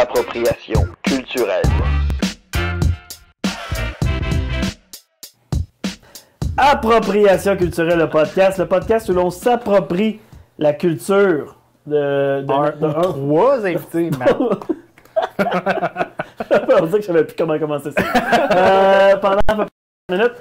Appropriation culturelle. Appropriation culturelle, le podcast où l'on s'approprie la culture de trois invités, On dirait que je savais plus comment commencer ça. Pendant à peu près 1 minute.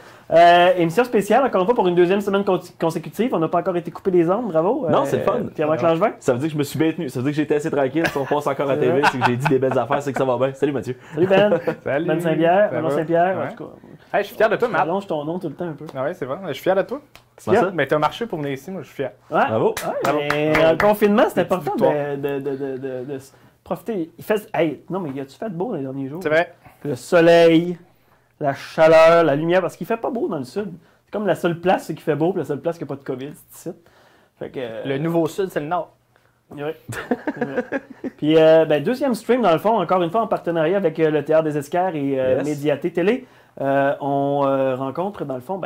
Émission spéciale, encore une fois, pour une deuxième semaine consécutive. On n'a pas encore été coupé les ondes, bravo. Non, c'est le fun. Pierre-Marc Langevin. Ça veut dire que je me suis bien tenu. Ça veut dire que j'ai été assez tranquille. Si on passe encore à TV, c'est que j'ai dit des belles affaires, c'est que ça va bien. Salut Mathieu. Salut Ben. Salut. Ben Saint-Pierre. Ça Manon va? Saint-Pierre. Ouais. En tout cas, Hey, je suis fier de toi, Matt. allonge ton nom tout le temps un peu. Ah ouais, c'est vrai. Je suis fier de toi. Comment ça? Mais t'as marché pour venir ici, moi, je suis fier. Ouais. Bravo. Ouais, mais en confinement, c'est Des petites important de profiter. Il fait... Hey, non, mais as-tu fait beau les derniers jours? C'est vrai. Le soleil, la chaleur, la lumière, parce qu'il fait pas beau dans le sud. C'est comme la seule place qui fait beau, puis la seule place qui n'a pas de COVID, c'est ici. Fait que, Le nouveau sud, c'est le nord. oui. C'est vrai. Puis, deuxième stream, dans le fond, encore une fois, en partenariat avec le Théâtre des Esquerres et Yes. Médiaté Télé. On rencontre, dans le fond,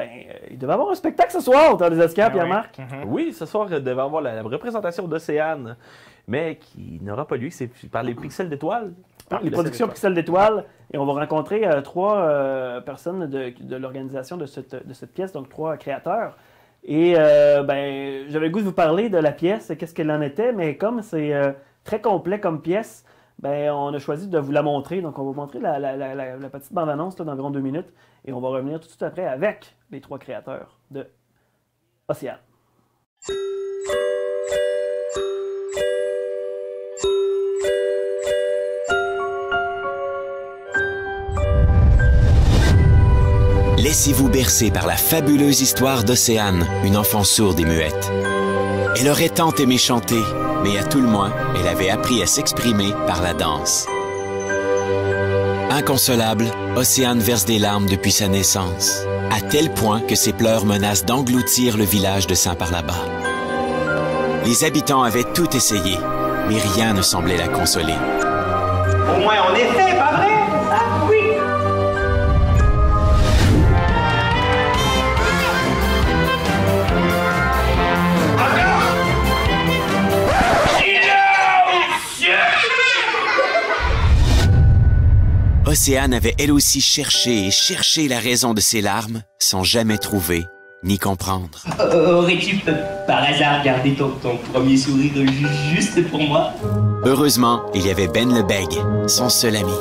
il devait y avoir un spectacle ce soir au Théâtre des Esquerres, Ah Pierre-Marc. ouais. Mhm. Oui, ce soir, il devait avoir la représentation d'Océane, mais qui n'aura pas lieu. C'est par les Pixels d'étoiles. Les productions Pixel d'étoiles. Et on va rencontrer 3 personnes de l'organisation de cette pièce, donc 3 créateurs. Et j'avais le goût de vous parler de la pièce, qu'est-ce qu'elle en était, mais comme c'est très complet comme pièce, on a choisi de vous la montrer. Donc on va vous montrer la petite bande-annonce là, d'environ 2 minutes. Et on va revenir tout de suite après avec les 3 créateurs de Océane. Laissez-vous bercer par la fabuleuse histoire d'Océane, une enfant sourde et muette. Elle aurait tant aimé chanter, mais à tout le moins, elle avait appris à s'exprimer par la danse. Inconsolable, Océane verse des larmes depuis sa naissance, à tel point que ses pleurs menacent d'engloutir le village de Saint-Parlabas. Les habitants avaient tout essayé, mais rien ne semblait la consoler. Au moins on essaie, pas vrai? Ah oui! Océane avait elle aussi cherché et cherché la raison de ses larmes, sans jamais trouver ni comprendre. Aurais-tu par hasard gardé ton premier sourire juste pour moi? Heureusement, il y avait Ben le Bègue, son seul ami.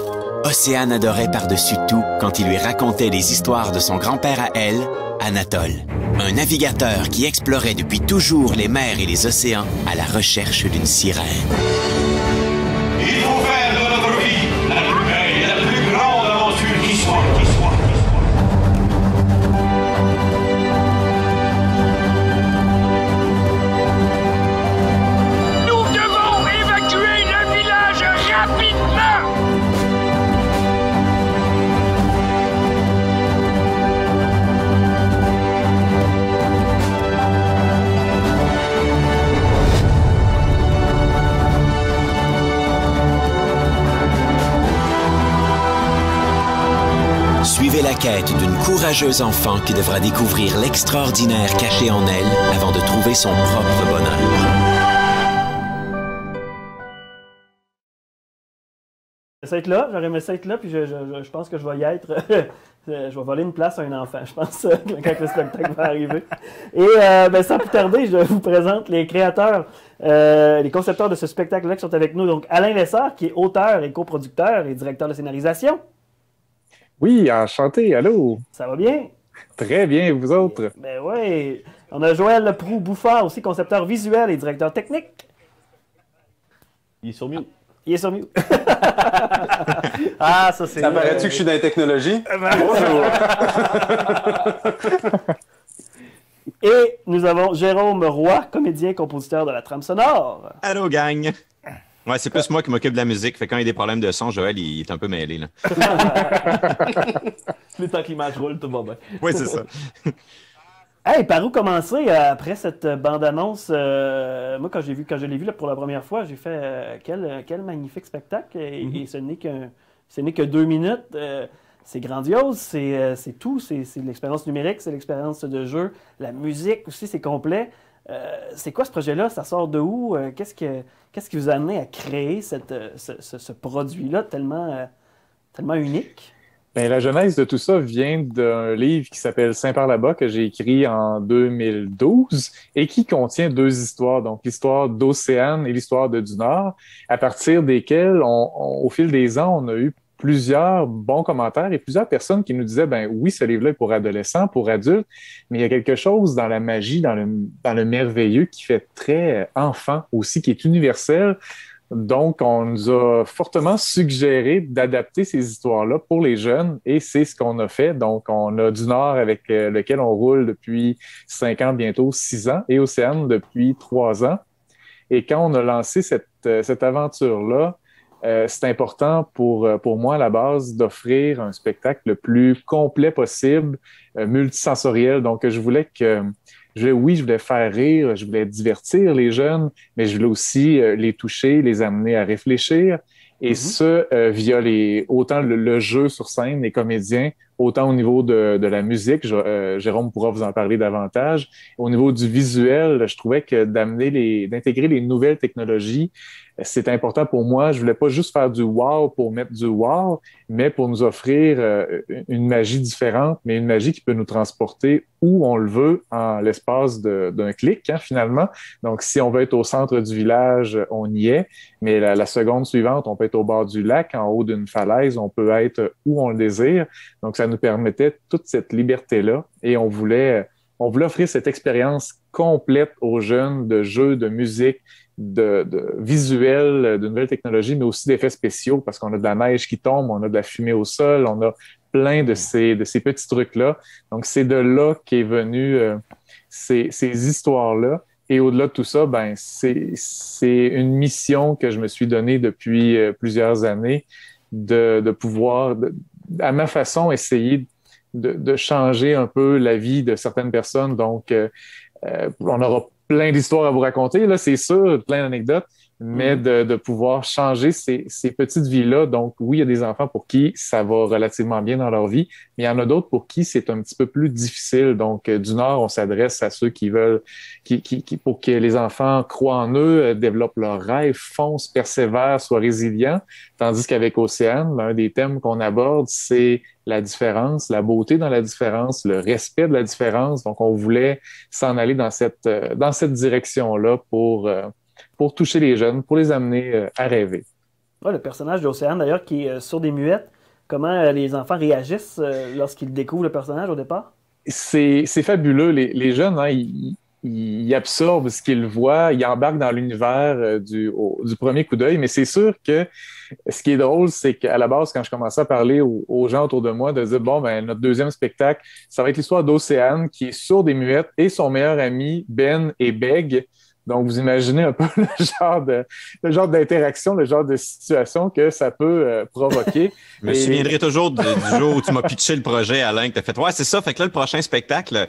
Océane adorait par-dessus tout quand il lui racontait les histoires de son grand-père à elle, Anatole. Un navigateur qui explorait depuis toujours les mers et les océans à la recherche d'une sirène. Il faut faire de notre vie la plus belle et la plus grande aventure qui soit. Nous devons évacuer le village rapidement! Suivez la quête d'une courageuse enfant qui devra découvrir l'extraordinaire caché en elle avant de trouver son propre bonheur. J'aurais aimé ça être là, puis je pense que je vais y être. Je vais voler une place à un enfant, je pense, quand le spectacle va arriver. Et sans plus tarder, je vous présente les créateurs, les concepteurs de ce spectacle-là qui sont avec nous. Donc, Alain Lessard, qui est auteur et coproducteur et directeur de scénarisation. Oui, enchanté, allô? Ça va bien? Très bien, vous autres? Ben oui. On a Joël Leproux-Bouffard, aussi concepteur visuel et directeur technique. Il est sur mute. Il est sur mute. Ah, ça, c'est. Ça paraît-tu que je suis dans la technologie? Et nous avons Jérôme Roy, comédien, compositeur de la trame sonore. Allô, gang! Ouais, c'est plus moi qui m'occupe de la musique. Fait que quand il y a des problèmes de son, Joël, il est un peu mêlé, là. Le temps que l'image roule, tout va bien. Oui, c'est ça. Hey, par où commencer après cette bande-annonce? Moi, quand je l'ai vu là, pour la première fois, j'ai fait quel magnifique spectacle. Et ce n'est que 2 minutes. C'est grandiose, c'est tout. C'est l'expérience numérique, c'est l'expérience de jeu. La musique aussi, c'est complet. C'est quoi ce projet-là? Ça sort de où? Qu'est-ce qui vous a amené à créer ce produit-là tellement unique? Ben, la genèse de tout ça vient d'un livre qui s'appelle Saint-Père là-bas que j'ai écrit en 2012 et qui contient deux histoires, donc l'histoire d'Océane et l'histoire de du Nord, à partir desquelles, au fil des ans, on a eu plusieurs bons commentaires et plusieurs personnes qui nous disaient, ben oui, ce livre-là est pour adolescents, pour adultes, mais il y a quelque chose dans la magie, dans le merveilleux qui fait très enfant aussi, qui est universel. Donc, on nous a fortement suggéré d'adapter ces histoires-là pour les jeunes et c'est ce qu'on a fait. Donc, on a du Nord avec lequel on roule depuis 5 ans, bientôt 6 ans, et Océane depuis 3 ans. Et quand on a lancé cette aventure-là, c'est important pour moi, à la base, d'offrir un spectacle le plus complet possible, multisensoriel. Donc, je voulais faire rire, je voulais divertir les jeunes, mais je voulais aussi les toucher, les amener à réfléchir. Et via autant le jeu sur scène, les comédiens, autant au niveau de la musique, Jérôme pourra vous en parler davantage. Au niveau du visuel, je trouvais que d'intégrer les nouvelles technologies, c'est important pour moi. Je voulais pas juste faire du wow pour mettre du wow, mais pour nous offrir une magie différente, mais une magie qui peut nous transporter où on le veut en l'espace d'un clic, hein, finalement. Donc, si on veut être au centre du village, on y est, mais la seconde suivante, on peut être au bord du lac, en haut d'une falaise, on peut être où on le désire. Donc, ça nous permettait toute cette liberté-là et on voulait offrir cette expérience complète aux jeunes de jeux, de musique, de visuels, de nouvelles technologies, mais aussi d'effets spéciaux parce qu'on a de la neige qui tombe, on a de la fumée au sol, on a plein de ces petits trucs-là. Donc, c'est de là qu'est venue ces histoires-là. Et au-delà de tout ça, ben, c'est une mission que je me suis donnée depuis plusieurs années de pouvoir, à ma façon, essayer de changer un peu la vie de certaines personnes. Donc, on aura plein d'histoires à vous raconter, là, c'est sûr, plein d'anecdotes, mais de pouvoir changer ces petites vies-là. Donc, oui, il y a des enfants pour qui ça va relativement bien dans leur vie, mais il y en a d'autres pour qui c'est un petit peu plus difficile. Donc, du Nord, on s'adresse à ceux qui veulent, pour que les enfants croient en eux, développent leurs rêves, foncent, persévèrent, soient résilients, tandis qu'avec Océane, un des thèmes qu'on aborde, c'est la différence, la beauté dans la différence, le respect de la différence. Donc, on voulait s'en aller dans cette direction-là pour toucher les jeunes, pour les amener à rêver. Ouais, le personnage d'Océane, d'ailleurs, qui est sourd et muette, comment les enfants réagissent lorsqu'ils découvrent le personnage au départ? C'est fabuleux. Les jeunes, hein, ils absorbent ce qu'ils voient, ils embarquent dans l'univers du premier coup d'œil, mais c'est sûr que ce qui est drôle, c'est qu'à la base, quand je commençais à parler aux gens autour de moi, de dire, bon, ben notre deuxième spectacle, ça va être l'histoire d'Océane, qui est sourde et muette, et son meilleur ami, Ben et Beg. Donc, vous imaginez un peu le genre d'interaction, le genre de situation que ça peut provoquer. Je me souviendrai toujours du jour où tu m'as pitché le projet, Alain, que tu as fait. Ouais, c'est ça. Fait que là, le prochain spectacle,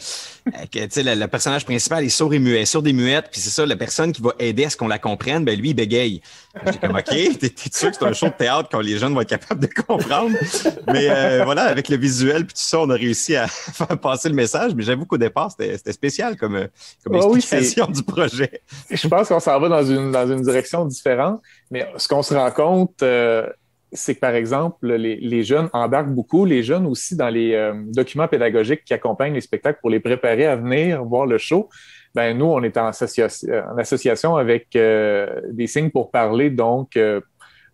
tu sais, le personnage principal est sourd et muette, puis c'est ça, la personne qui va aider à ce qu'on la comprenne, ben lui, il bégaye. J'étais comme, OK, t'es sûr que c'est un show de théâtre que les jeunes vont être capables de comprendre? Mais voilà, avec le visuel puis tout ça, on a réussi à faire passer le message. Mais j'avoue qu'au départ, c'était spécial comme explication du projet. Je pense qu'on s'en va dans une direction différente, mais ce qu'on se rend compte, c'est que, par exemple, les jeunes embarquent beaucoup, les jeunes aussi dans les documents pédagogiques qui accompagnent les spectacles pour les préparer à venir voir le show. Ben nous, on est en association avec des signes pour parler, donc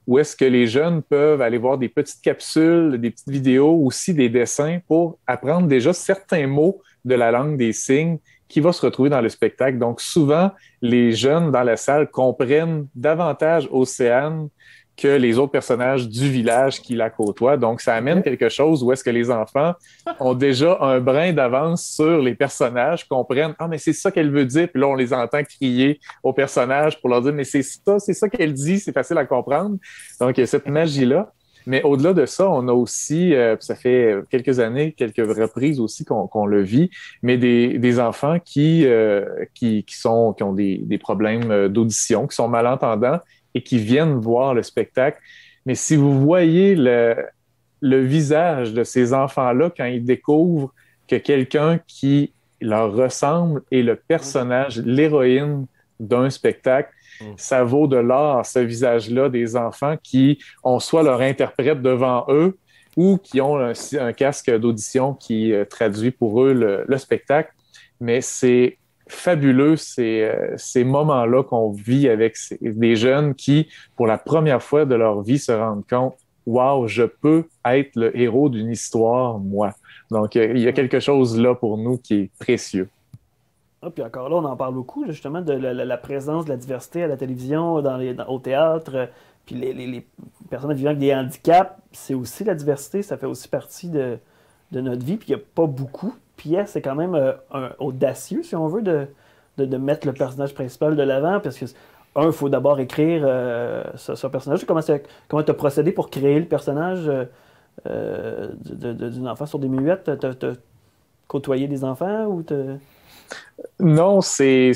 où est-ce que les jeunes peuvent aller voir des petites capsules, des petites vidéos, aussi des dessins pour apprendre déjà certains mots de la langue des signes qui va se retrouver dans le spectacle. Donc, souvent, les jeunes dans la salle comprennent davantage Océane que les autres personnages du village qui la côtoient. Donc, ça amène quelque chose où est-ce que les enfants ont déjà un brin d'avance sur les personnages, comprennent « Ah, mais c'est ça qu'elle veut dire », puis là, on les entend crier aux personnages pour leur dire « Mais c'est ça qu'elle dit, c'est facile à comprendre ». Donc, il y a cette magie-là. Mais au-delà de ça, on a aussi, ça fait quelques années, quelques reprises aussi qu'on le vit, mais des enfants qui ont des problèmes d'audition, qui sont malentendants et qui viennent voir le spectacle. Mais si vous voyez le visage de ces enfants-là quand ils découvrent que quelqu'un qui leur ressemble et le personnage, l'héroïne d'un spectacle, ça vaut de l'or, ce visage-là des enfants qui ont soit leur interprète devant eux ou qui ont un casque d'audition qui traduit pour eux le spectacle. Mais c'est fabuleux ces moments-là qu'on vit avec des jeunes qui, pour la première fois de leur vie, se rendent compte « Wow, je peux être le héros d'une histoire, moi ». Donc, il y a quelque chose là pour nous qui est précieux. Ah, puis encore là, on en parle beaucoup, justement, de la présence de la diversité à la télévision, au théâtre. Puis les personnes vivant avec des handicaps, c'est aussi la diversité, ça fait aussi partie de notre vie. Puis il n'y a pas beaucoup. Pièce, c'est quand même audacieux, si on veut, de mettre le personnage principal de l'avant, parce que, il faut d'abord écrire ce personnage. Comment tu as procédé pour créer le personnage d'une enfant sur des muettes? T'as côtoyé des enfants ou Non, c'est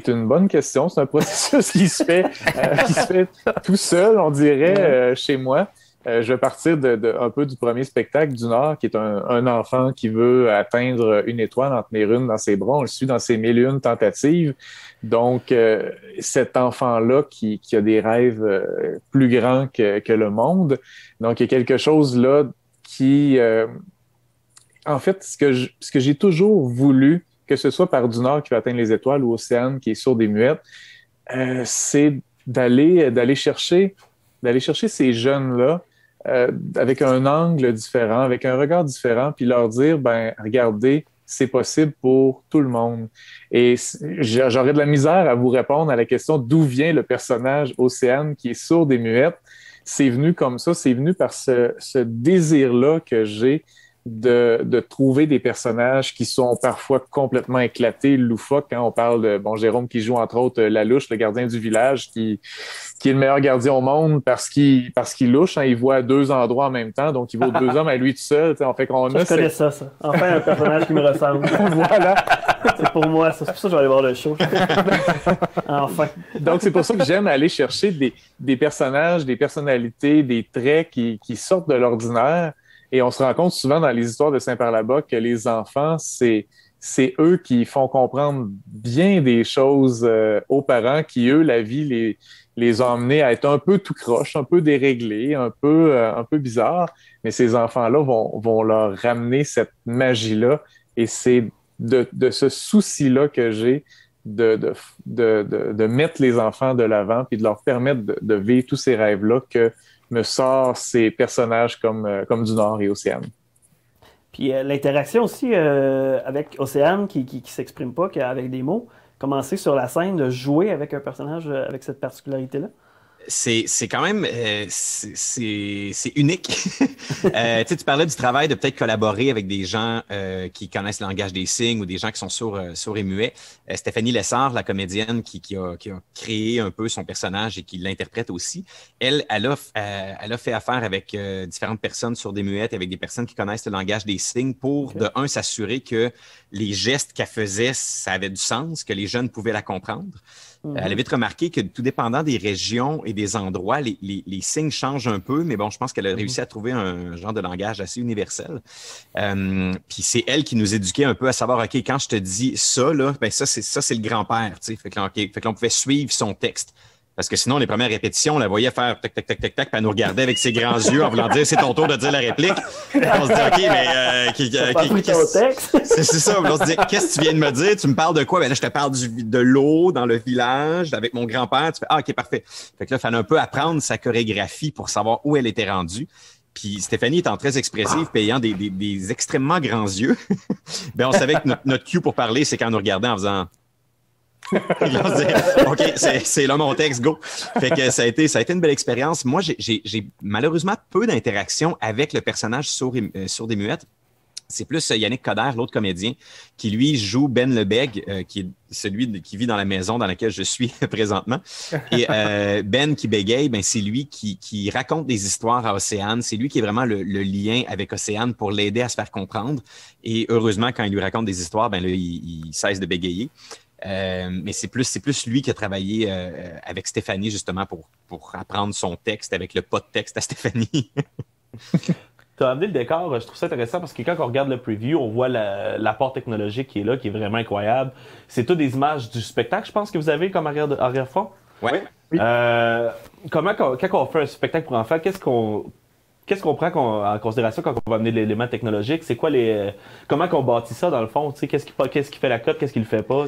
une bonne question. C'est un processus qui se fait tout seul, on dirait, chez moi. Je vais partir un peu du premier spectacle du Nord, qui est un enfant qui veut atteindre une étoile, en tenir une dans ses bras. On le suit dans ses 1001 tentatives. Donc, cet enfant-là qui a des rêves plus grands que le monde. Donc, il y a quelque chose là qui... en fait, ce que j'ai toujours voulu, que ce soit par du Nord qui va atteindre les étoiles ou Océane qui est sur des muettes, c'est d'aller chercher ces jeunes-là avec un angle différent, avec un regard différent, puis leur dire, ben regardez, c'est possible pour tout le monde. Et j'aurais de la misère à vous répondre à la question d'où vient le personnage Océane qui est sourde et muette. C'est venu comme ça, c'est venu par ce désir-là que j'ai de trouver des personnages qui sont parfois complètement éclatés, loufoques. Hein. On parle de Jérôme qui joue entre autres Lalouche, le gardien du village, qui est le meilleur gardien au monde parce qu'il louche. Hein. Il voit 2 endroits en même temps, donc il vaut 2 hommes à lui tout seul. On fait qu'on je connais ça. Enfin, un personnage qui me ressemble. Voilà. C'est pour moi, c'est pour ça que je vais aller voir le show. Enfin. Donc, c'est pour ça que j'aime aller chercher des personnages, des personnalités, des traits qui sortent de l'ordinaire. Et on se rend compte souvent dans les histoires de Saint-Par-la-Bas que les enfants, c'est eux qui font comprendre bien des choses aux parents qui, eux, la vie les a emmenés à être un peu tout croche, un peu déréglés, un peu bizarres. Mais ces enfants-là vont leur ramener cette magie-là. Et c'est de ce souci-là que j'ai de mettre les enfants de l'avant puis de leur permettre de vivre tous ces rêves-là que me sort ces personnages comme du Nord et Océane. Puis l'interaction aussi avec Océane qui s'exprime pas qu'avec des mots, commencer sur la scène de jouer avec un personnage avec cette particularité-là. C'est quand même c'est unique. Tu parlais du travail de peut-être collaborer avec des gens qui connaissent le langage des signes ou des gens qui sont sourds et muets. Stéphanie Lessard, la comédienne qui a créé un peu son personnage et qui l'interprète aussi, elle a fait affaire avec différentes personnes sourdes et muettes, avec des personnes qui connaissent le langage des signes pour, de un, s'assurer que les gestes qu'elle faisait, ça avait du sens, que les jeunes pouvaient la comprendre. Elle a vite remarqué que tout dépendant des régions et des endroits, les signes changent un peu, mais bon, je pense qu'elle a réussi à trouver un genre de langage assez universel. Puis c'est elle qui nous éduquait un peu à savoir, OK, quand je te dis ça, là, ben ça, c'est le grand-père, tu sais. Fait que l'on pouvait suivre son texte. Parce que sinon, les premières répétitions, on la voyait faire tac, tac, tac, tac, tac, puis elle nous regardait avec ses grands yeux en voulant dire c'est ton tour de dire la réplique. On se dit, OK, mais. C'est ça. On se dit, qu'est-ce que tu viens de me dire? Tu me parles de quoi? Ben là, je te parle de l'eau dans le village avec mon grand-père. Tu fais, ah, OK, parfait. Fait que là, il fallait un peu apprendre sa chorégraphie pour savoir où elle était rendue. Puis Stéphanie étant très expressive, payant des extrêmement grands yeux, ben on savait que notre cue pour parler, c'est quand elle nous regardait en faisant. OK, c'est là mon texte, go. Fait que ça a été une belle expérience. Moi, j'ai malheureusement peu d'interaction avec le personnage sourd et muette. C'est plus Yannick Coderre, l'autre comédien, qui lui joue Ben Lebeg, qui est celui qui vit dans la maison dans laquelle je suis présentement. Et Ben qui bégaye, ben c'est lui qui raconte des histoires à Océane. C'est lui qui est vraiment le lien avec Océane pour l'aider à se faire comprendre. Et heureusement, quand il lui raconte des histoires, ben là, il cesse de bégayer. Mais c'est plus lui qui a travaillé avec Stéphanie justement pour apprendre son texte avec le pas de texte à Stéphanie. tu as amené le décor, je trouve ça intéressant parce que quand on regarde le preview, on voit l'apport technologique qui est là, qui est vraiment incroyable. C'est tout des images du spectacle, je pense, que vous avez comme arrière-fond. Oui. Quand on fait un spectacle pour enfants, qu'est-ce qu'on prend en considération quand on va amener l'élément technologique? C'est quoi comment qu'on bâtit ça dans le fond? Qu'est-ce qui fait la cote? Qu'est-ce qui le fait pas?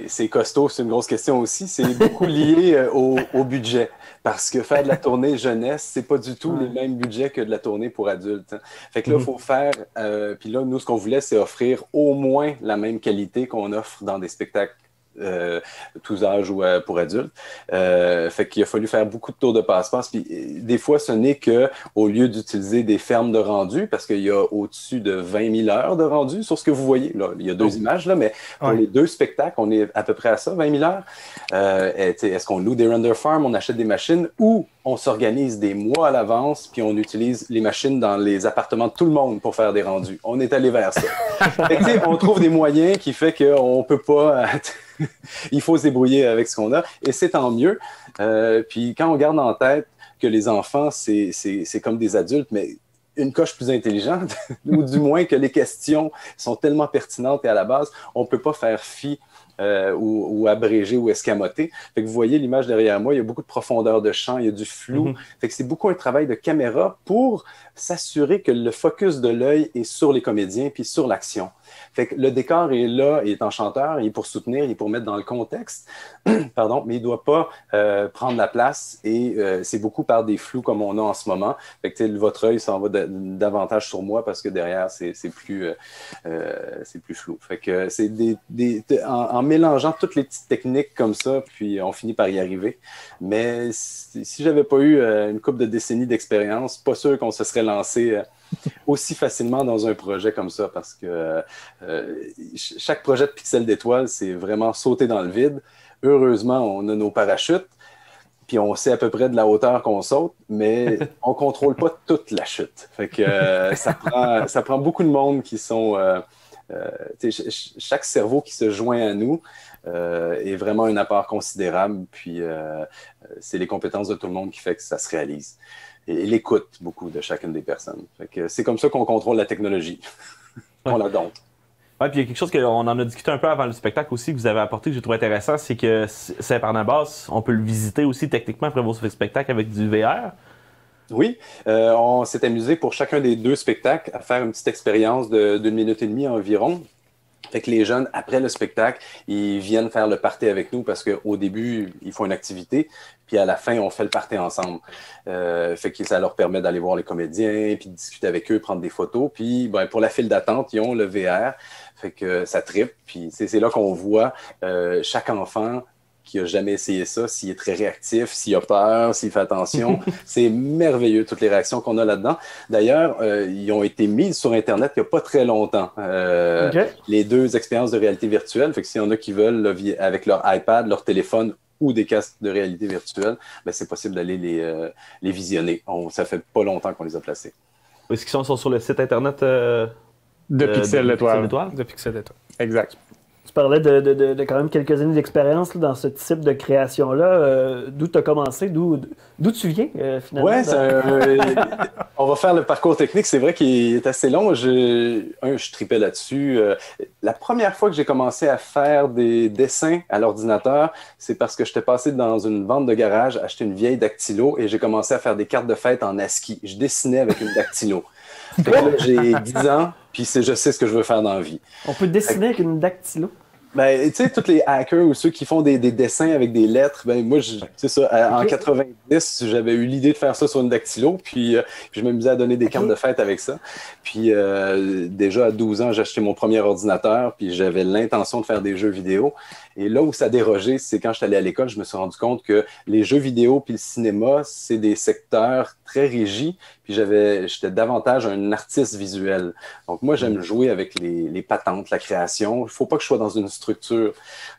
C'est costaud, c'est une grosse question aussi. C'est beaucoup lié au budget. Parce que faire de la tournée jeunesse, c'est pas du tout les mêmes budgets que de la tournée pour adultes. Fait que là, il faut faire... puis là, nous, ce qu'on voulait, c'est offrir au moins la même qualité qu'on offre dans des spectacles tous âges ou pour adultes. Fait qu'il a fallu faire beaucoup de tours de passe-passe. Puis des fois, ce n'est que au lieu d'utiliser des fermes de rendu, parce qu'il y a au-dessus de 20 000 heures de rendu sur ce que vous voyez. Là, il y a deux images, là, mais pour les deux spectacles, on est à peu près à ça, 20 000 heures. Est-ce qu'on loue des render farms, on achète des machines, ou on s'organise des mois à l'avance, puis on utilise les machines dans les appartements de tout le monde pour faire des rendus. On est allé vers ça. Fait que, on trouve des moyens qui fait qu'on peut pas... Il faut se débrouiller avec ce qu'on a, et c'est tant mieux. Puis quand on garde en tête que les enfants, c'est comme des adultes, mais une coche plus intelligente, ou du moins que les questions sont tellement pertinentes et à la base, on ne peut pas faire fi ou abréger ou escamoter. Fait que vous voyez l'image derrière moi, il y a beaucoup de profondeur de champ, il y a du flou. Fait que c'est beaucoup un travail de caméra pour s'assurer que le focus de l'œil est sur les comédiens puis sur l'action. Fait que le décor est là, il est enchanteur, il est pour soutenir, il est pour mettre dans le contexte, pardon, mais il ne doit pas prendre la place et c'est beaucoup par des flous comme on a en ce moment. Fait que votre œil s'en va davantage sur moi parce que derrière, c'est plus flou. Fait que c'est en mélangeant toutes les petites techniques comme ça, puis on finit par y arriver. Mais si j'avais pas eu une couple de décennies d'expérience, pas sûr qu'on se serait lancé aussi facilement dans un projet comme ça parce que chaque projet de Pixel d'étoiles, c'est vraiment sauter dans le vide. Heureusement, on a nos parachutes, puis on sait à peu près de la hauteur qu'on saute, mais on ne contrôle pas toute la chute. Fait que ça prend beaucoup de monde qui sont... chaque cerveau qui se joint à nous est vraiment un apport considérable, puis c'est les compétences de tout le monde qui fait que ça se réalise. Et l'écoute beaucoup de chacune des personnes. Fait que c'est comme ça qu'on contrôle la technologie. On la dompte. Oui, puis il y a quelque chose qu'on en a discuté un peu avant le spectacle aussi que vous avez apporté que j'ai trouvé intéressant, c'est que Saint-Barnabas, on peut le visiter aussi techniquement après vos spectacles avec du VR. Oui, on s'est amusé pour chacun des deux spectacles à faire une petite expérience d'1 minute et demie environ. Fait que les jeunes, après le spectacle, ils viennent faire le party avec nous parce qu'au début, ils font une activité, puis à la fin, on fait le party ensemble. Fait que ça leur permet d'aller voir les comédiens, puis de discuter avec eux, prendre des photos. Puis pour la file d'attente, ils ont le VR. Fait que ça trippe. Puis c'est là qu'on voit chaque enfant qui n'a jamais essayé ça, s'il est très réactif, s'il a peur, s'il fait attention. C'est merveilleux, toutes les réactions qu'on a là-dedans. D'ailleurs, ils ont été mis sur Internet il n'y a pas très longtemps. Les deux expériences de réalité virtuelle. Fait que s'il y en a qui veulent, là, avec leur iPad, leur téléphone ou des casques de réalité virtuelle, c'est possible d'aller les visionner. Ça fait pas longtemps qu'on les a placés. Est-ce qu'ils sont sur le site Internet de Pixel d'étoiles? De Pixel d'étoiles. Exact. Tu parlais de quand même quelques années d'expérience dans ce type de création-là. D'où tu as commencé? D'où tu viens, finalement? Oui, on va faire le parcours technique. C'est vrai qu'il est assez long. Je tripais là-dessus. La première fois que j'ai commencé à faire des dessins à l'ordinateur, c'est parce que j'étais passé dans une vente de garage, acheter une vieille dactylo et j'ai commencé à faire des cartes de fête en ASCII. Je dessinais avec une dactylo. Fait que là, j'ai 10 ans, puis je sais ce que je veux faire dans la vie. On peut dessiner avec une dactylo? Tu sais, tous les hackers ou ceux qui font des dessins avec des lettres, moi, c'est ça, en 90, j'avais eu l'idée de faire ça sur une dactylo, puis je m'amusais à donner des cartes de fête avec ça. Puis déjà à 12 ans, j'ai acheté mon premier ordinateur, puis j'avais l'intention de faire des jeux vidéo. Et là où ça a dérogé, c'est quand je suis allé à l'école, je me suis rendu compte que les jeux vidéo puis le cinéma, c'est des secteurs très régis, puis j'étais davantage un artiste visuel. Donc moi, j'aime jouer avec les patentes, la création. Il ne faut pas que je sois dans une structure.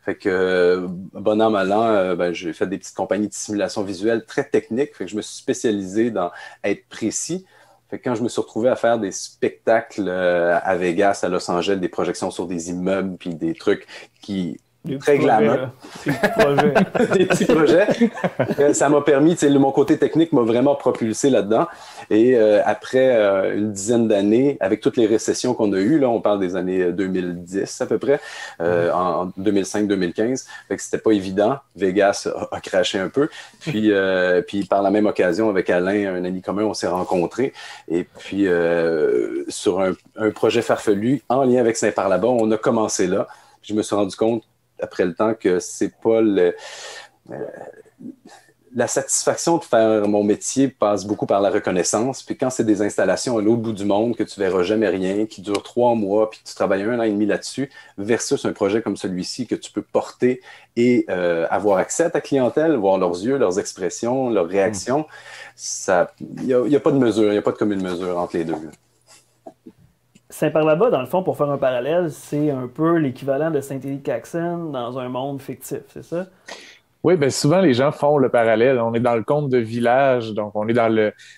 Fait que, bon an, mal an, j'ai fait des petites compagnies de simulation visuelle très techniques. Fait que je me suis spécialisé dans être précis. Fait que quand je me suis retrouvé à faire des spectacles à Vegas, à Los Angeles, des projections sur des immeubles, puis des trucs qui très glamour. Des petits projets. Ça m'a permis, mon côté technique m'a vraiment propulsé là-dedans. Et après une dizaine d'années, avec toutes les récessions qu'on a eues, là, on parle des années 2010 à peu près, en 2005-2015, fait que c'était pas évident. Vegas a craché un peu. Puis par la même occasion, avec Alain, un ami commun, on s'est rencontrés. Et puis sur un projet farfelu en lien avec Saint-Parlabas, on a commencé là. Je me suis rendu compte après le temps que c'est pas la satisfaction de faire mon métier passe beaucoup par la reconnaissance. Puis quand c'est des installations à l'autre bout du monde, que tu verras jamais rien, qui durent 3 mois, puis que tu travailles 1 an et demi là-dessus, versus un projet comme celui-ci que tu peux porter et avoir accès à ta clientèle, voir leurs yeux, leurs expressions, leurs réactions, il n'y a pas de mesure, il n'y a pas de commune mesure entre les deux. Saint-Parlabas, dans le fond, pour faire un parallèle, c'est un peu l'équivalent de Saint-Élie-Caxen dans un monde fictif, c'est ça? Oui, bien souvent, les gens font le parallèle. On est dans le conte de village, donc on est dans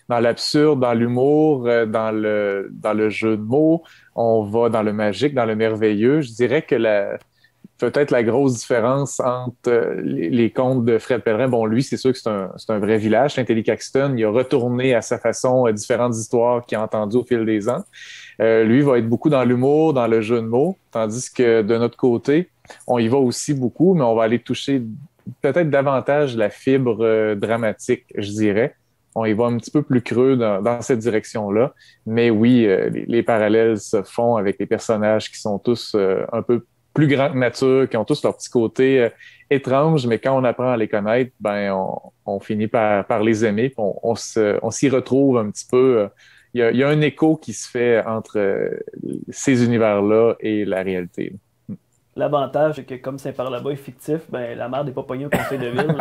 l'absurde, dans l'humour, dans le jeu de mots. On va dans le magique, dans le merveilleux. Je dirais que peut-être la grosse différence entre les contes de Fred Pellerin, bon, lui, c'est sûr que c'est un vrai village. Saint-Élie-Caxton, il a retourné à sa façon différentes histoires qu'il a entendues au fil des ans. Lui va être beaucoup dans l'humour, dans le jeu de mots, tandis que de notre côté, on y va aussi beaucoup, mais on va aller toucher peut-être davantage la fibre dramatique, je dirais. On y va un petit peu plus creux dans cette direction-là. Mais oui, les parallèles se font avec les personnages qui sont tous un peu plus grands que nature, qui ont tous leur petit côté étrange, mais quand on apprend à les connaître, ben on finit par les aimer. On s'y retrouve un petit peu. Il y a un écho qui se fait entre ces univers-là et la réalité. L'avantage, c'est que comme Saint-Parlabas est fictif, ben la mère n'est pas pognée au conseil de ville.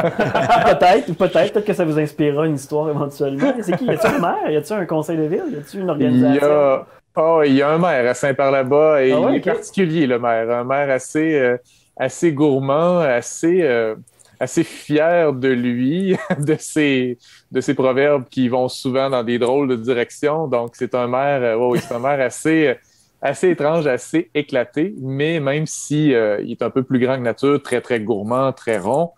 Peut-être que ça vous inspirera une histoire éventuellement. C'est qui? Y a-t-il un maire? Y a-t-il un conseil de ville? Y a-t-il une organisation? Il y a un maire à Saint-Parlabas et il est okay. particulier, le maire. Un maire assez gourmand, assez fier de lui, de ses proverbes qui vont souvent dans des drôles de directions. Donc, c'est un maire, c'est un maire assez étrange, assez éclaté, mais même si il est un peu plus grand que nature, très, très gourmand, très rond,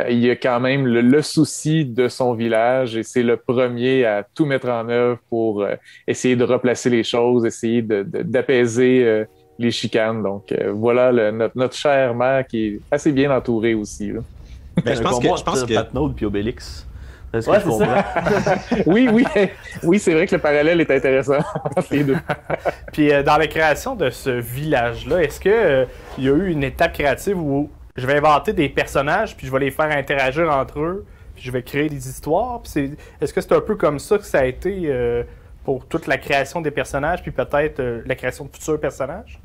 il y a quand même le souci de son village et c'est le premier à tout mettre en œuvre pour essayer de replacer les choses, essayer d'apaiser les chicanes. Donc, voilà notre cher maire qui est assez bien entouré aussi. Là. Ben, je pense que Patnaud puis Obélix. Ouais, c'est ça. oui, c'est vrai que le parallèle est intéressant entre les deux. Puis dans la création de ce village-là, est-ce que il y a eu une étape créative où je vais inventer des personnages puis je vais les faire interagir entre eux, puis je vais créer des histoires? Puis est-ce que c'est un peu comme ça que ça a été pour toute la création des personnages puis peut-être la création de futurs personnages?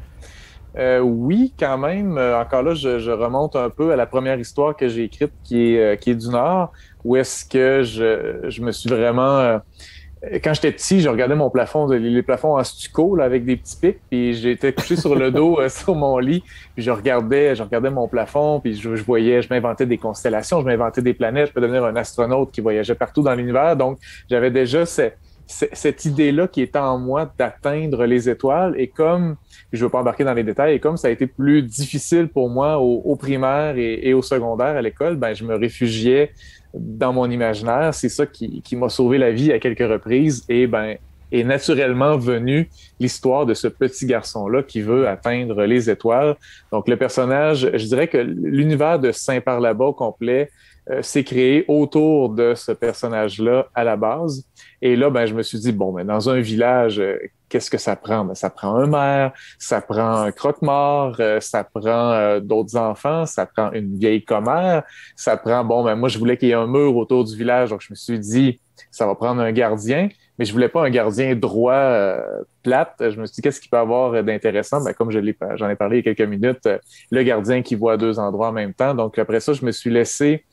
Oui, quand même. Encore là, je remonte un peu à la première histoire que j'ai écrite qui est du Nord, où est-ce que je me suis vraiment... quand j'étais petit, je regardais mon plafond, les plafonds en stucco là, avec des petits pics, puis j'étais couché sur le dos sur mon lit, puis je regardais mon plafond, puis je m'inventais des constellations, je m'inventais des planètes, je peux devenir un astronaute qui voyageait partout dans l'univers. Donc, j'avais déjà cette idée-là qui était en moi d'atteindre les étoiles, et comme, je ne veux pas embarquer dans les détails, et comme ça a été plus difficile pour moi au primaire et au secondaire à l'école, ben je me réfugiais dans mon imaginaire. C'est ça qui m'a sauvé la vie à quelques reprises, et est naturellement venue l'histoire de ce petit garçon-là qui veut atteindre les étoiles. Donc le personnage, je dirais que l'univers de Saint-Parlabas au complet s'est créé autour de ce personnage-là à la base. Et là, je me suis dit, dans un village, qu'est-ce que ça prend? Ça prend un maire, ça prend un croque-mort, ça prend d'autres enfants, ça prend une vieille commère, ça prend, moi, je voulais qu'il y ait un mur autour du village, donc je me suis dit, ça va prendre un gardien, mais je voulais pas un gardien droit, plate. Je me suis dit, qu'est-ce qu'il peut avoir d'intéressant? Comme j'en ai parlé il y a quelques minutes, le gardien qui voit à 2 endroits en même temps. Donc, après ça, je me suis laissé,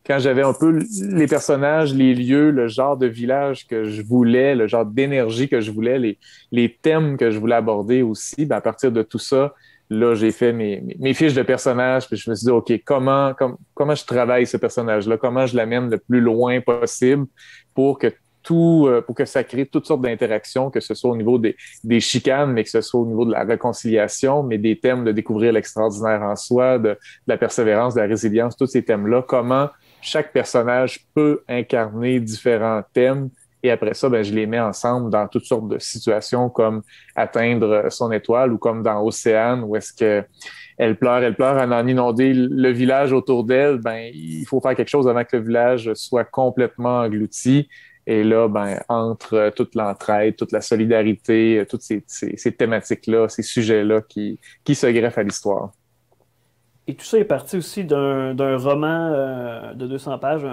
quand j'avais un peu les personnages, les lieux, le genre de village que je voulais, le genre d'énergie que je voulais, les thèmes que je voulais aborder aussi, à partir de tout ça, là, j'ai fait mes fiches de personnages, puis je me suis dit, OK, comment je travaille ce personnage-là? Comment je l'amène le plus loin possible pour que pour que ça crée toutes sortes d'interactions, que ce soit au niveau des chicanes, mais que ce soit au niveau de la réconciliation, mais des thèmes de découvrir l'extraordinaire en soi, de la persévérance, de la résilience, tous ces thèmes-là, comment chaque personnage peut incarner différents thèmes. Et après ça, ben, je les mets ensemble dans toutes sortes de situations comme atteindre son étoile ou comme dans Océane où est-ce que elle pleure, en en inonder le village autour d'elle. Ben, il faut faire quelque chose avant que le village soit complètement englouti. Et là, ben, entre toute l'entraide, toute la solidarité, toutes ces thématiques-là, ces sujets-là qui se greffent à l'histoire. Et tout ça est parti aussi d'un roman de 200 pages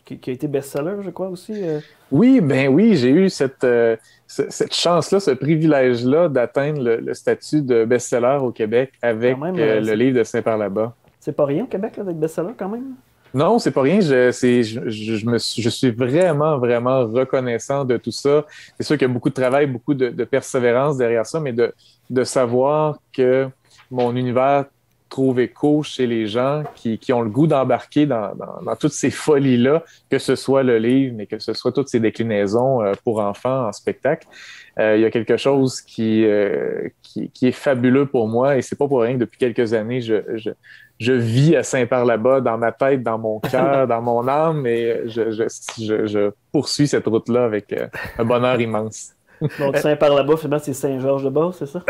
qui a été best-seller, je crois, aussi. Oui, j'ai eu cette chance-là, ce privilège-là d'atteindre le statut de best-seller au Québec avec le livre de Saint-Parlabas. C'est pas rien au Québec là, d'être best-seller quand même? Non, c'est pas rien. Je suis vraiment, vraiment reconnaissant de tout ça. C'est sûr qu'il y a beaucoup de travail, beaucoup de persévérance derrière ça, mais de savoir que mon univers trouve écho chez les gens qui ont le goût d'embarquer dans toutes ces folies-là, que ce soit le livre, mais que ce soit toutes ces déclinaisons pour enfants en spectacle. Il y a quelque chose qui est fabuleux pour moi et c'est pas pour rien que depuis quelques années, je vis à Saint-Parlabas dans ma tête, dans mon cœur, dans mon âme et je poursuis cette route-là avec un bonheur immense. Donc, Saint-Parlabas, finalement, c'est Saint-Georges-de-Bas, c'est ça?